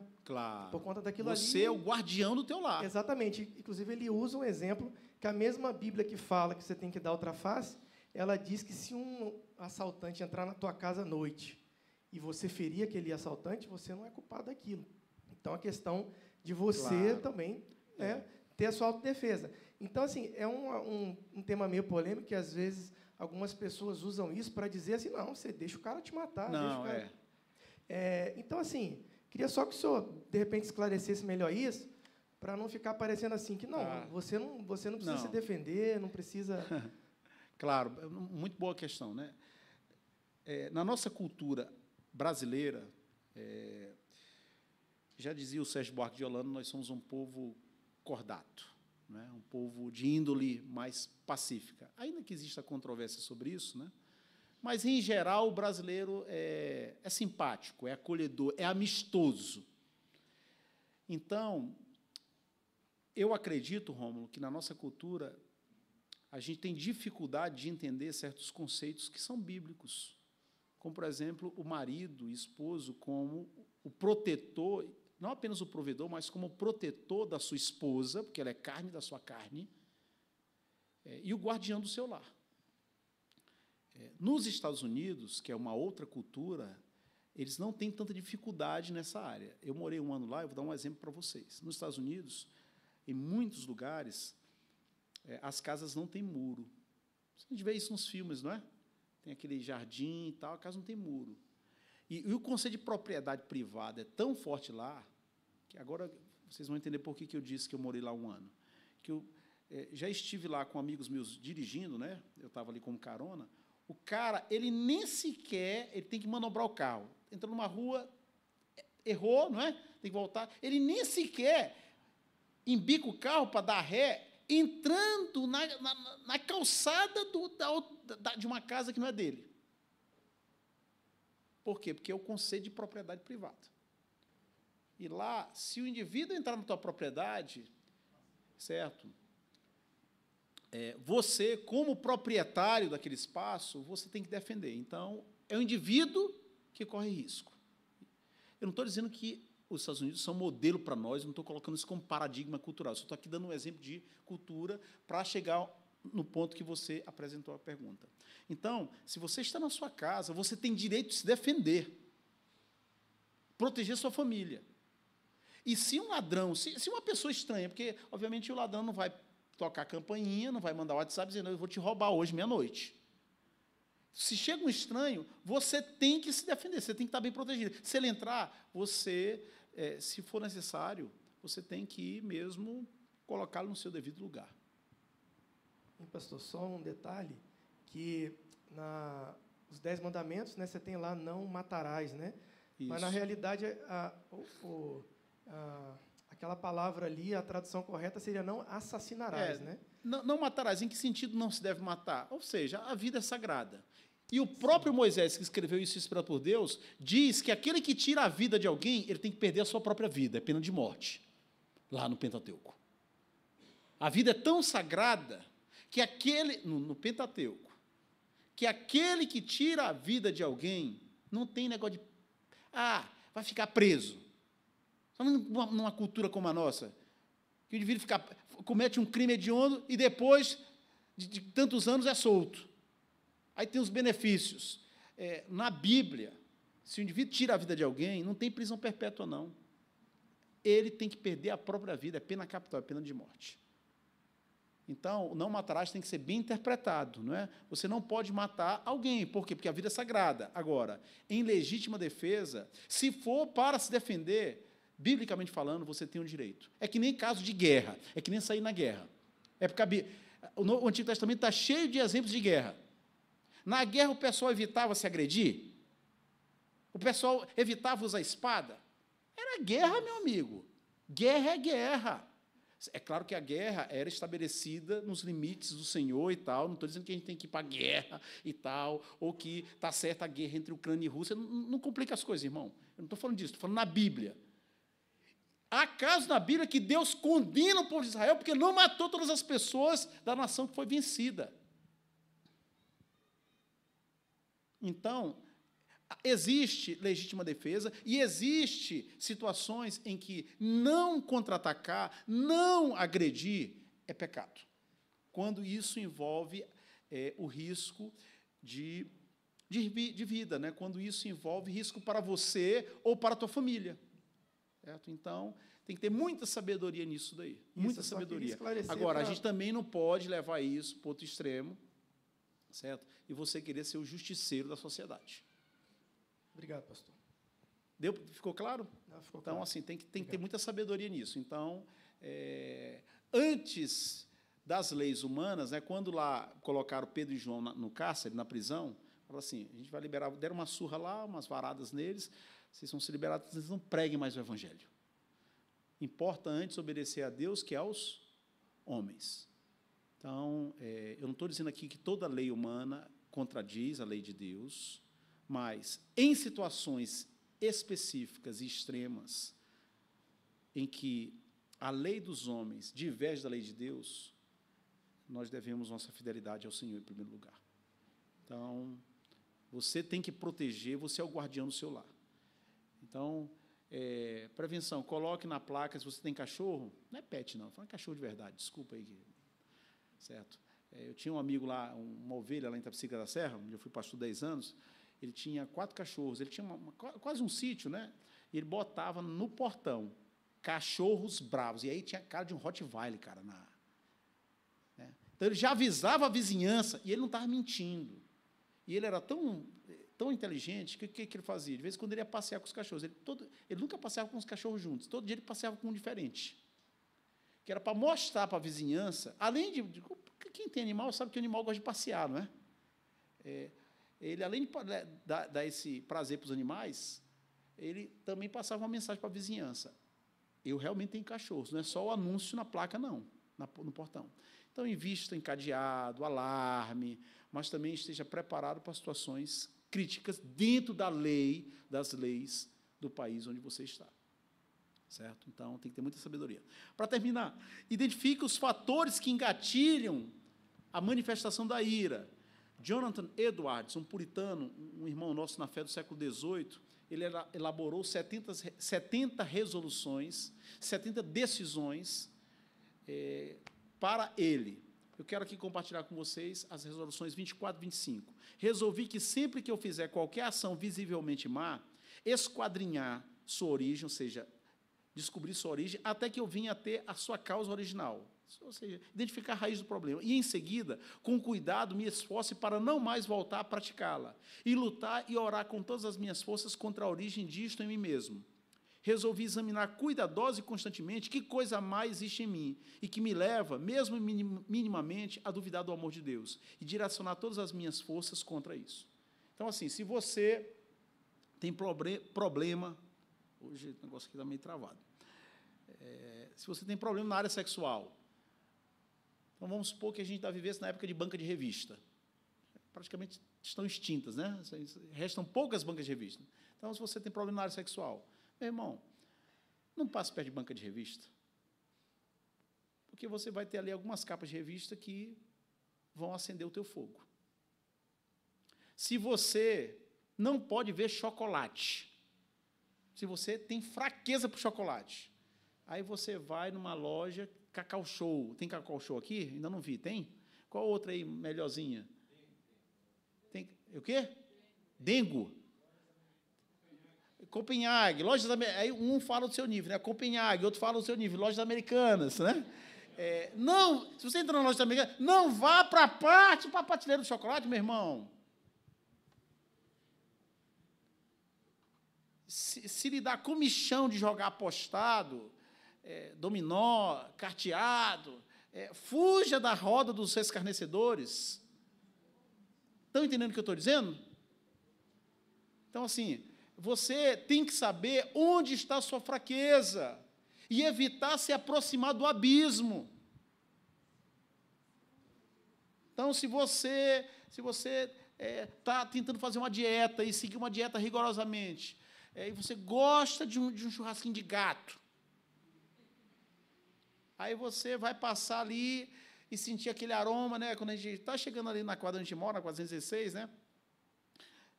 D: por conta daquilo ali.
A: Você é o guardião do teu lar.
D: Exatamente. Inclusive, ele usa um exemplo que a mesma Bíblia que fala que você tem que dar outra face, ela diz que se um assaltante entrar na tua casa à noite e você ferir aquele assaltante, você não é culpado daquilo. Então, a questão de você também ter a sua autodefesa. Então, assim, é um tema meio polêmico que, às vezes, algumas pessoas usam isso para dizer assim, não, você deixa o cara te matar.
A: Não,
D: deixa o cara... Então, assim, queria só que o senhor, de repente, esclarecesse melhor isso, para não ficar parecendo assim, que não, você não precisa se defender, não precisa...
A: Claro, muito boa questão, né? Na nossa cultura brasileira, já dizia o Sérgio Buarque de Holanda, nós somos um povo cordato, né? Um povo de índole mais pacífica. Ainda que exista controvérsia sobre isso, né? Mas, em geral, o brasileiro é simpático, é acolhedor, é amistoso. Então, eu acredito, Rômulo, que na nossa cultura a gente tem dificuldade de entender certos conceitos que são bíblicos, como, por exemplo, o marido e esposo como o protetor, não apenas o provedor, mas como o protetor da sua esposa, porque ela é carne da sua carne, e o guardião do seu lar. Nos Estados Unidos, que é uma outra cultura, eles não têm tanta dificuldade nessa área. Eu morei 1 ano lá, eu vou dar um exemplo para vocês. Nos Estados Unidos, em muitos lugares, as casas não têm muro. A gente vê isso nos filmes, não é? Tem aquele jardim e tal, a casa não tem muro. E o conceito de propriedade privada é tão forte lá, que agora vocês vão entender por que eu disse que eu morei lá 1 ano. Que eu já estive lá com amigos meus dirigindo, né? Eu estava ali como carona. O cara, ele nem sequer, ele tem que manobrar o carro. Entrou numa rua, errou, não é? Tem que voltar. Ele nem sequer embica o carro para dar ré, entrando na calçada de uma casa que não é dele. Por quê? Porque é o conceito de propriedade privada. E lá, se o indivíduo entrar na tua propriedade, certo? Você, como proprietário daquele espaço, você tem que defender. Então, é o indivíduo que corre risco. Eu não estou dizendo que os Estados Unidos são modelo para nós, não estou colocando isso como paradigma cultural, só estou aqui dando um exemplo de cultura para chegar no ponto que você apresentou a pergunta. Então, se você está na sua casa, você tem direito de se defender, proteger sua família. E se um ladrão, se uma pessoa estranha, porque, obviamente, o ladrão não vai tocar a campainha, não vai mandar o WhatsApp dizendo, eu vou te roubar hoje, meia-noite. Se chega um estranho, você tem que se defender, você tem que estar bem protegido. Se ele entrar, você, se for necessário, você tem que ir mesmo colocá-lo no seu devido lugar.
D: E, pastor, só um detalhe, que os 10 mandamentos, né, você tem lá, não matarás, né?
A: Isso.
D: Mas, na realidade, aquela palavra ali, a tradução correta seria não assassinarás, né?
A: Não matarás, em que sentido não se deve matar? Ou seja, a vida é sagrada. E o próprio Moisés, que escreveu isso inspirado por Deus, diz que aquele que tira a vida de alguém, ele tem que perder a sua própria vida, é pena de morte, lá no Pentateuco. A vida é tão sagrada que no Pentateuco, que aquele que tira a vida de alguém, não tem negócio de, vai ficar preso. Numa cultura como a nossa, que o indivíduo comete um crime hediondo e depois de tantos anos é solto. Aí tem os benefícios. Na Bíblia, se o indivíduo tira a vida de alguém, não tem prisão perpétua, não. Ele tem que perder a própria vida, é pena capital, é pena de morte. Então, o não matarás tem que ser bem interpretado, não é? Você não pode matar alguém, por quê? Porque a vida é sagrada. Agora, em legítima defesa, se for para se defender, biblicamente falando, você tem o direito. É que nem caso de guerra, é que nem sair na guerra. Porque o Antigo Testamento está cheio de exemplos de guerra. Na guerra, o pessoal evitava se agredir? O pessoal evitava usar espada? Era guerra, meu amigo. Guerra é guerra. É claro que a guerra era estabelecida nos limites do Senhor e tal, não estou dizendo que a gente tem que ir para a guerra e tal, ou que está certa a guerra entre Ucrânia e Rússia, não complica as coisas, irmão. Eu não estou falando disso, estou falando na Bíblia. Há casos na Bíblia que Deus condena o povo de Israel porque não matou todas as pessoas da nação que foi vencida. Então, existe legítima defesa e existe situações em que não contra-atacar, não agredir, é pecado. Quando isso envolve o risco de vida, né? Quando isso envolve risco para você ou para a tua família. Certo? Então, tem que ter muita sabedoria nisso daí. Muita sabedoria. Agora, a gente também não pode levar isso para outro extremo, certo? E você querer ser o justiceiro da sociedade.
D: Obrigado, pastor.
A: Ficou claro?
D: Não, ficou
A: então,
D: claro.
A: assim, tem que ter muita sabedoria nisso. Então, antes das leis humanas, né, quando lá colocaram Pedro e João no cárcere, na prisão, falaram assim, a gente vai liberar, deram uma surra lá, umas varadas neles, vocês vão ser liberados, vocês não preguem mais o Evangelho. Importa antes obedecer a Deus que aos homens. Então, eu não estou dizendo aqui que toda lei humana contradiz a lei de Deus, mas, em situações específicas e extremas, em que a lei dos homens diverge da lei de Deus, nós devemos nossa fidelidade ao Senhor em primeiro lugar. Então, você tem que proteger, você é o guardião do seu lar. Então, Prevenção, coloque na placa, se você tem cachorro, não é pet, não, fala cachorro de verdade, desculpa aí. Certo? Eu tinha um amigo lá, uma ovelha lá em Itapecerica da Serra, onde eu fui pastor 10 anos, ele tinha 4 cachorros, ele tinha quase um sítio, né? E ele botava no portão cachorros bravos, e aí tinha cara de um Rottweiler, cara, né? Então, ele já avisava a vizinhança, e ele não estava mentindo. E ele era tão inteligente, que o que ele fazia? De vez em quando ele ia passear com os cachorros. Ele nunca passeava com os cachorros juntos, todo dia ele passeava com um diferente. Que era para mostrar para a vizinhança, além de quem tem animal sabe que o animal gosta de passear, não é? Ele, além de dar esse prazer para os animais, ele também passava uma mensagem para a vizinhança. Eu realmente tenho cachorros, não é só o anúncio na placa, não, no portão. Então, invista em cadeado, alarme, mas também esteja preparado para situações críticas dentro das leis do país onde você está. Certo? Então, tem que ter muita sabedoria. Para terminar, identifique os fatores que engatilham a manifestação da ira. Jonathan Edwards, um puritano, um irmão nosso na fé do século XVIII, ele elaborou 70 resoluções, 70 decisões para ele. Eu quero aqui compartilhar com vocês as resoluções 24 e 25. Resolvi que sempre que eu fizer qualquer ação visivelmente má, esquadrinhar sua origem, ou seja, descobrir sua origem, até que eu vinha a ter a sua causa original. Ou seja, identificar a raiz do problema. E, em seguida, com cuidado, me esforce para não mais voltar a praticá-la. E lutar e orar com todas as minhas forças contra a origem disto em mim mesmo. Resolvi examinar cuidadosa e constantemente que coisa mais existe em mim e que me leva, mesmo minimamente, a duvidar do amor de Deus e direcionar todas as minhas forças contra isso. Então, assim, se você tem problema... Hoje o negócio aqui está meio travado. Se você tem problema na área sexual, então vamos supor que a gente está vivendo na época de banca de revista. Praticamente estão extintas, né? Restam poucas bancas de revista. Então, se você tem problema na área sexual, meu irmão, não passe perto de banca de revista, porque você vai ter ali algumas capas de revista que vão acender o teu fogo. Se você não pode ver chocolate, se você tem fraqueza para o chocolate, aí você vai numa loja, Cacau Show. Tem Cacau Show aqui? Ainda não vi. Tem? Qual outra aí melhorzinha? Tem o quê? Dengo. Copenhague. Lojas, aí um fala do seu nível, né? Copenhague, outro fala do seu nível. Lojas americanas, né? Não, se você entra na loja americana, não vá para a prateleira do chocolate, meu irmão. Se lhe dá comichão de jogar apostado, dominó, carteado, fuja da roda dos escarnecedores. Estão entendendo o que eu estou dizendo? Então, assim, você tem que saber onde está a sua fraqueza e evitar se aproximar do abismo. Então, se você está tentando fazer uma dieta e seguir uma dieta rigorosamente, e você gosta de um churrasquinho de gato, aí você vai passar ali e sentir aquele aroma, né? Quando a gente está chegando ali na quadra onde a gente mora, na 416, né?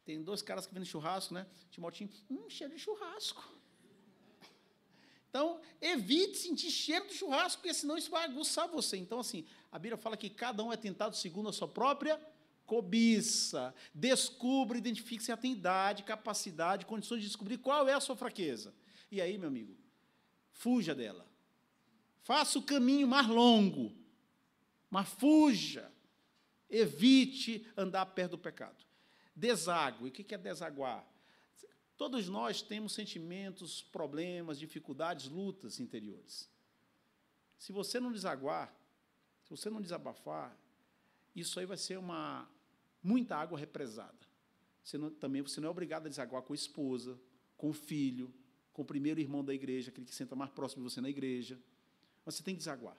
A: Tem 2 caras que vendem churrasco, né? Timotinho, cheiro de churrasco. Então, evite sentir cheiro de churrasco, porque senão isso vai aguçar você. Então, assim, a Bíblia fala que cada um é tentado segundo a sua própria cobiça. Descubra, identifique se tem idade, capacidade, condições de descobrir qual é a sua fraqueza. E aí, meu amigo, fuja dela. Faça o caminho mais longo, mas fuja. Evite andar perto do pecado. Deságue. O que é desaguar? Todos nós temos sentimentos, problemas, dificuldades, lutas interiores. Se você não desaguar, se você não desabafar, isso aí vai ser muita água represada. Você não é obrigado a desaguar com a esposa, com o filho, com o primeiro irmão da igreja, aquele que senta mais próximo de você na igreja. Mas você tem que desaguar.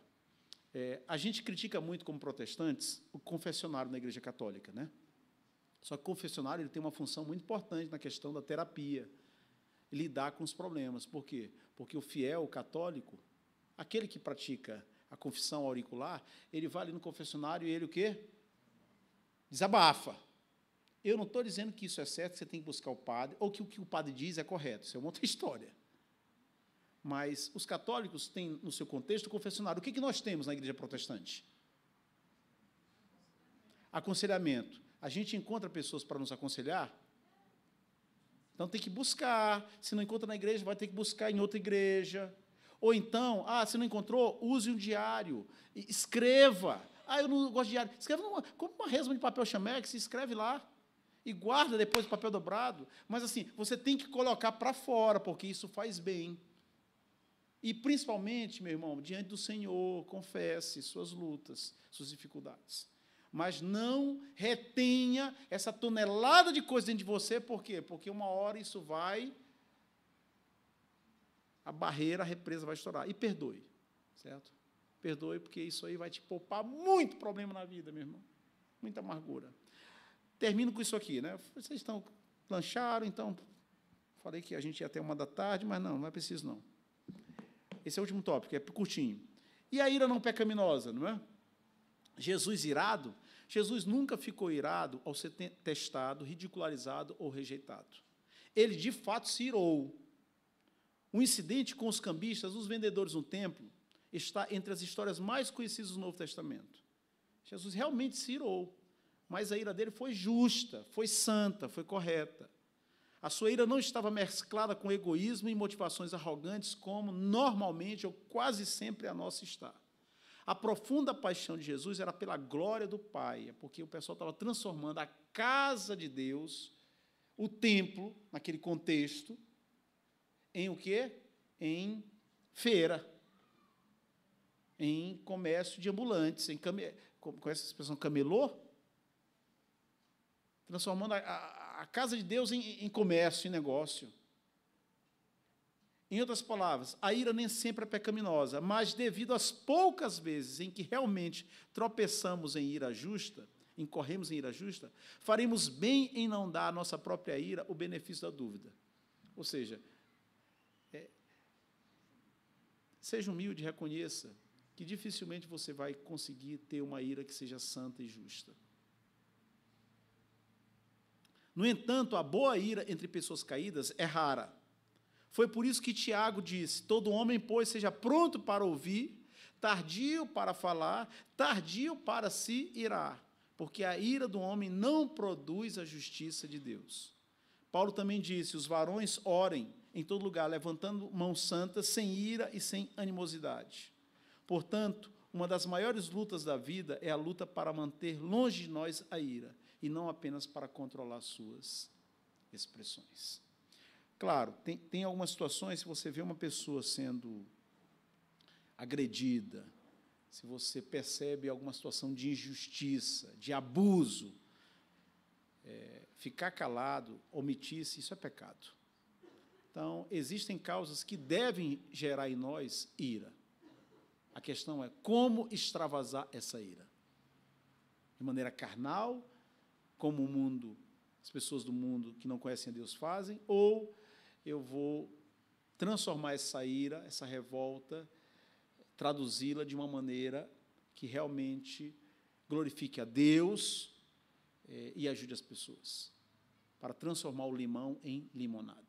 A: A gente critica muito, como protestantes, o confessionário na Igreja Católica, né? Só que o confessionário ele tem uma função muito importante na questão da terapia, lidar com os problemas. Por quê? Porque o fiel católico, aquele que pratica a confissão auricular, ele vai ali no confessionário e ele o quê? Desabafa. Eu não estou dizendo que isso é certo, que você tem que buscar o padre, ou que o que o padre diz é correto. Isso é uma outra história. Mas os católicos têm, no seu contexto, o confessionário. O que nós temos na igreja protestante? Aconselhamento. A gente encontra pessoas para nos aconselhar? Então, tem que buscar. Se não encontra na igreja, vai ter que buscar em outra igreja. Ou então, se não encontrou, use um diário. Escreva. Eu não gosto de diário. Escreva como uma resma de papel chamex, escreve lá. E guarda depois o papel dobrado. Mas, assim, você tem que colocar para fora, porque isso faz bem. E, principalmente, meu irmão, diante do Senhor, confesse suas lutas, suas dificuldades. Mas não retenha essa tonelada de coisa dentro de você, por quê? Porque uma hora isso vai, a barreira, a represa vai estourar. E perdoe, certo? Perdoe, porque isso aí vai te poupar muito problema na vida, meu irmão. Muita amargura. Termino com isso aqui, né? Vocês lancharam, então, falei que a gente ia até 13h, mas não é preciso, não. Esse é o último tópico, é curtinho. E a ira não pecaminosa, não é? Jesus irado, Jesus nunca ficou irado ao ser testado, ridicularizado ou rejeitado. Ele, de fato, se irou. O incidente com os cambistas, os vendedores no templo, está entre as histórias mais conhecidas do Novo Testamento. Jesus realmente se irou, mas a ira dele foi justa, foi santa, foi correta. A sua ira não estava mesclada com egoísmo e motivações arrogantes, como normalmente ou quase sempre a nossa está. A profunda paixão de Jesus era pela glória do Pai, porque o pessoal estava transformando a casa de Deus, o templo, naquele contexto, em o quê? Em feira, em comércio de ambulantes, conhece a expressão camelô? Transformando a casa de Deus em comércio, em negócio. Em outras palavras, a ira nem sempre é pecaminosa, mas devido às poucas vezes em que realmente tropeçamos em ira justa, incorremos em ira justa, faremos bem em não dar à nossa própria ira o benefício da dúvida. Ou seja, seja humilde e reconheça que dificilmente você vai conseguir ter uma ira que seja santa e justa. No entanto, a boa ira entre pessoas caídas é rara. Foi por isso que Tiago disse: todo homem, pois, seja pronto para ouvir, tardio para falar, tardio para se irar, porque a ira do homem não produz a justiça de Deus. Paulo também disse: os varões orem em todo lugar, levantando mãos santas, sem ira e sem animosidade. Portanto, uma das maiores lutas da vida é a luta para manter longe de nós a ira, e não apenas para controlar suas expressões. Claro, tem algumas situações, se você vê uma pessoa sendo agredida, se você percebe alguma situação de injustiça, de abuso, ficar calado, omitir-se, isso é pecado. Então, existem causas que devem gerar em nós ira. A questão é como extravasar essa ira. De maneira carnal, como o mundo, as pessoas do mundo que não conhecem a Deus fazem, ou eu vou transformar essa ira, essa revolta, traduzi-la de uma maneira que realmente glorifique a Deus e ajude as pessoas, para transformar o limão em limonada.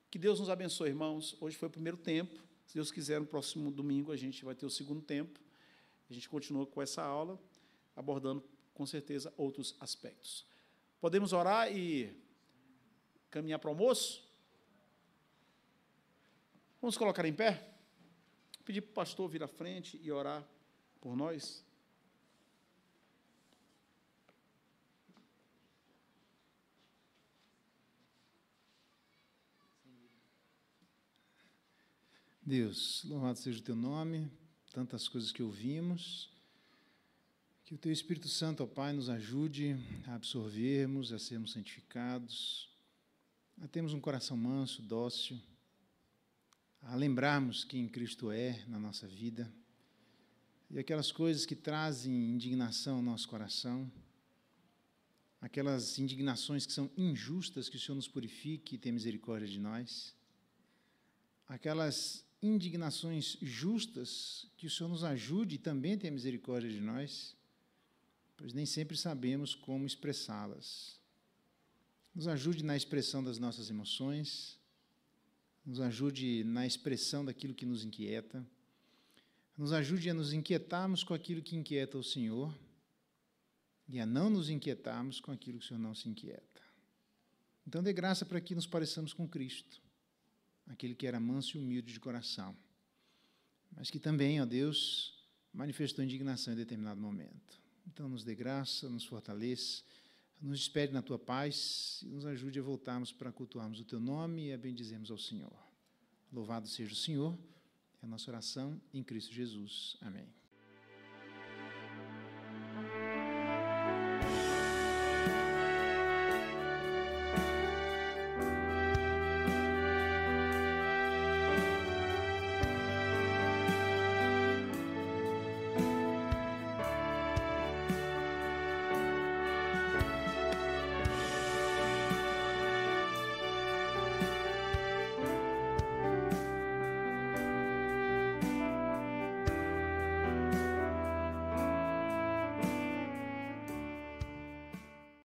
A: Que Deus nos abençoe, irmãos. Hoje foi o primeiro tempo. Se Deus quiser, no próximo domingo a gente vai ter o segundo tempo. A gente continua com essa aula, abordando, com certeza, outros aspectos. Podemos orar e caminhar para o almoço? Vamos colocar em pé? Pedir para o pastor vir à frente e orar por nós.
B: Deus, louvado seja o teu nome, tantas coisas que ouvimos. Que o teu Espírito Santo, ó Pai, nos ajude a absorvermos, a sermos santificados, a termos um coração manso, dócil, a lembrarmos quem Cristo é na nossa vida e aquelas coisas que trazem indignação ao nosso coração, aquelas indignações que são injustas, que o Senhor nos purifique e tenha misericórdia de nós, aquelas indignações justas, que o Senhor nos ajude e também tenha misericórdia de nós, pois nem sempre sabemos como expressá-las. Nos ajude na expressão das nossas emoções, nos ajude na expressão daquilo que nos inquieta, nos ajude a nos inquietarmos com aquilo que inquieta o Senhor e a não nos inquietarmos com aquilo que o Senhor não se inquieta. Então, dê graça para que nos pareçamos com Cristo, aquele que era manso e humilde de coração, mas que também, ó Deus, manifestou indignação em determinado momento. Então, nos dê graça, nos fortaleça, nos despede na Tua paz e nos ajude a voltarmos para cultuarmos o Teu nome e a bendizermos ao Senhor. Louvado seja o Senhor, é a nossa oração em Cristo Jesus. Amém.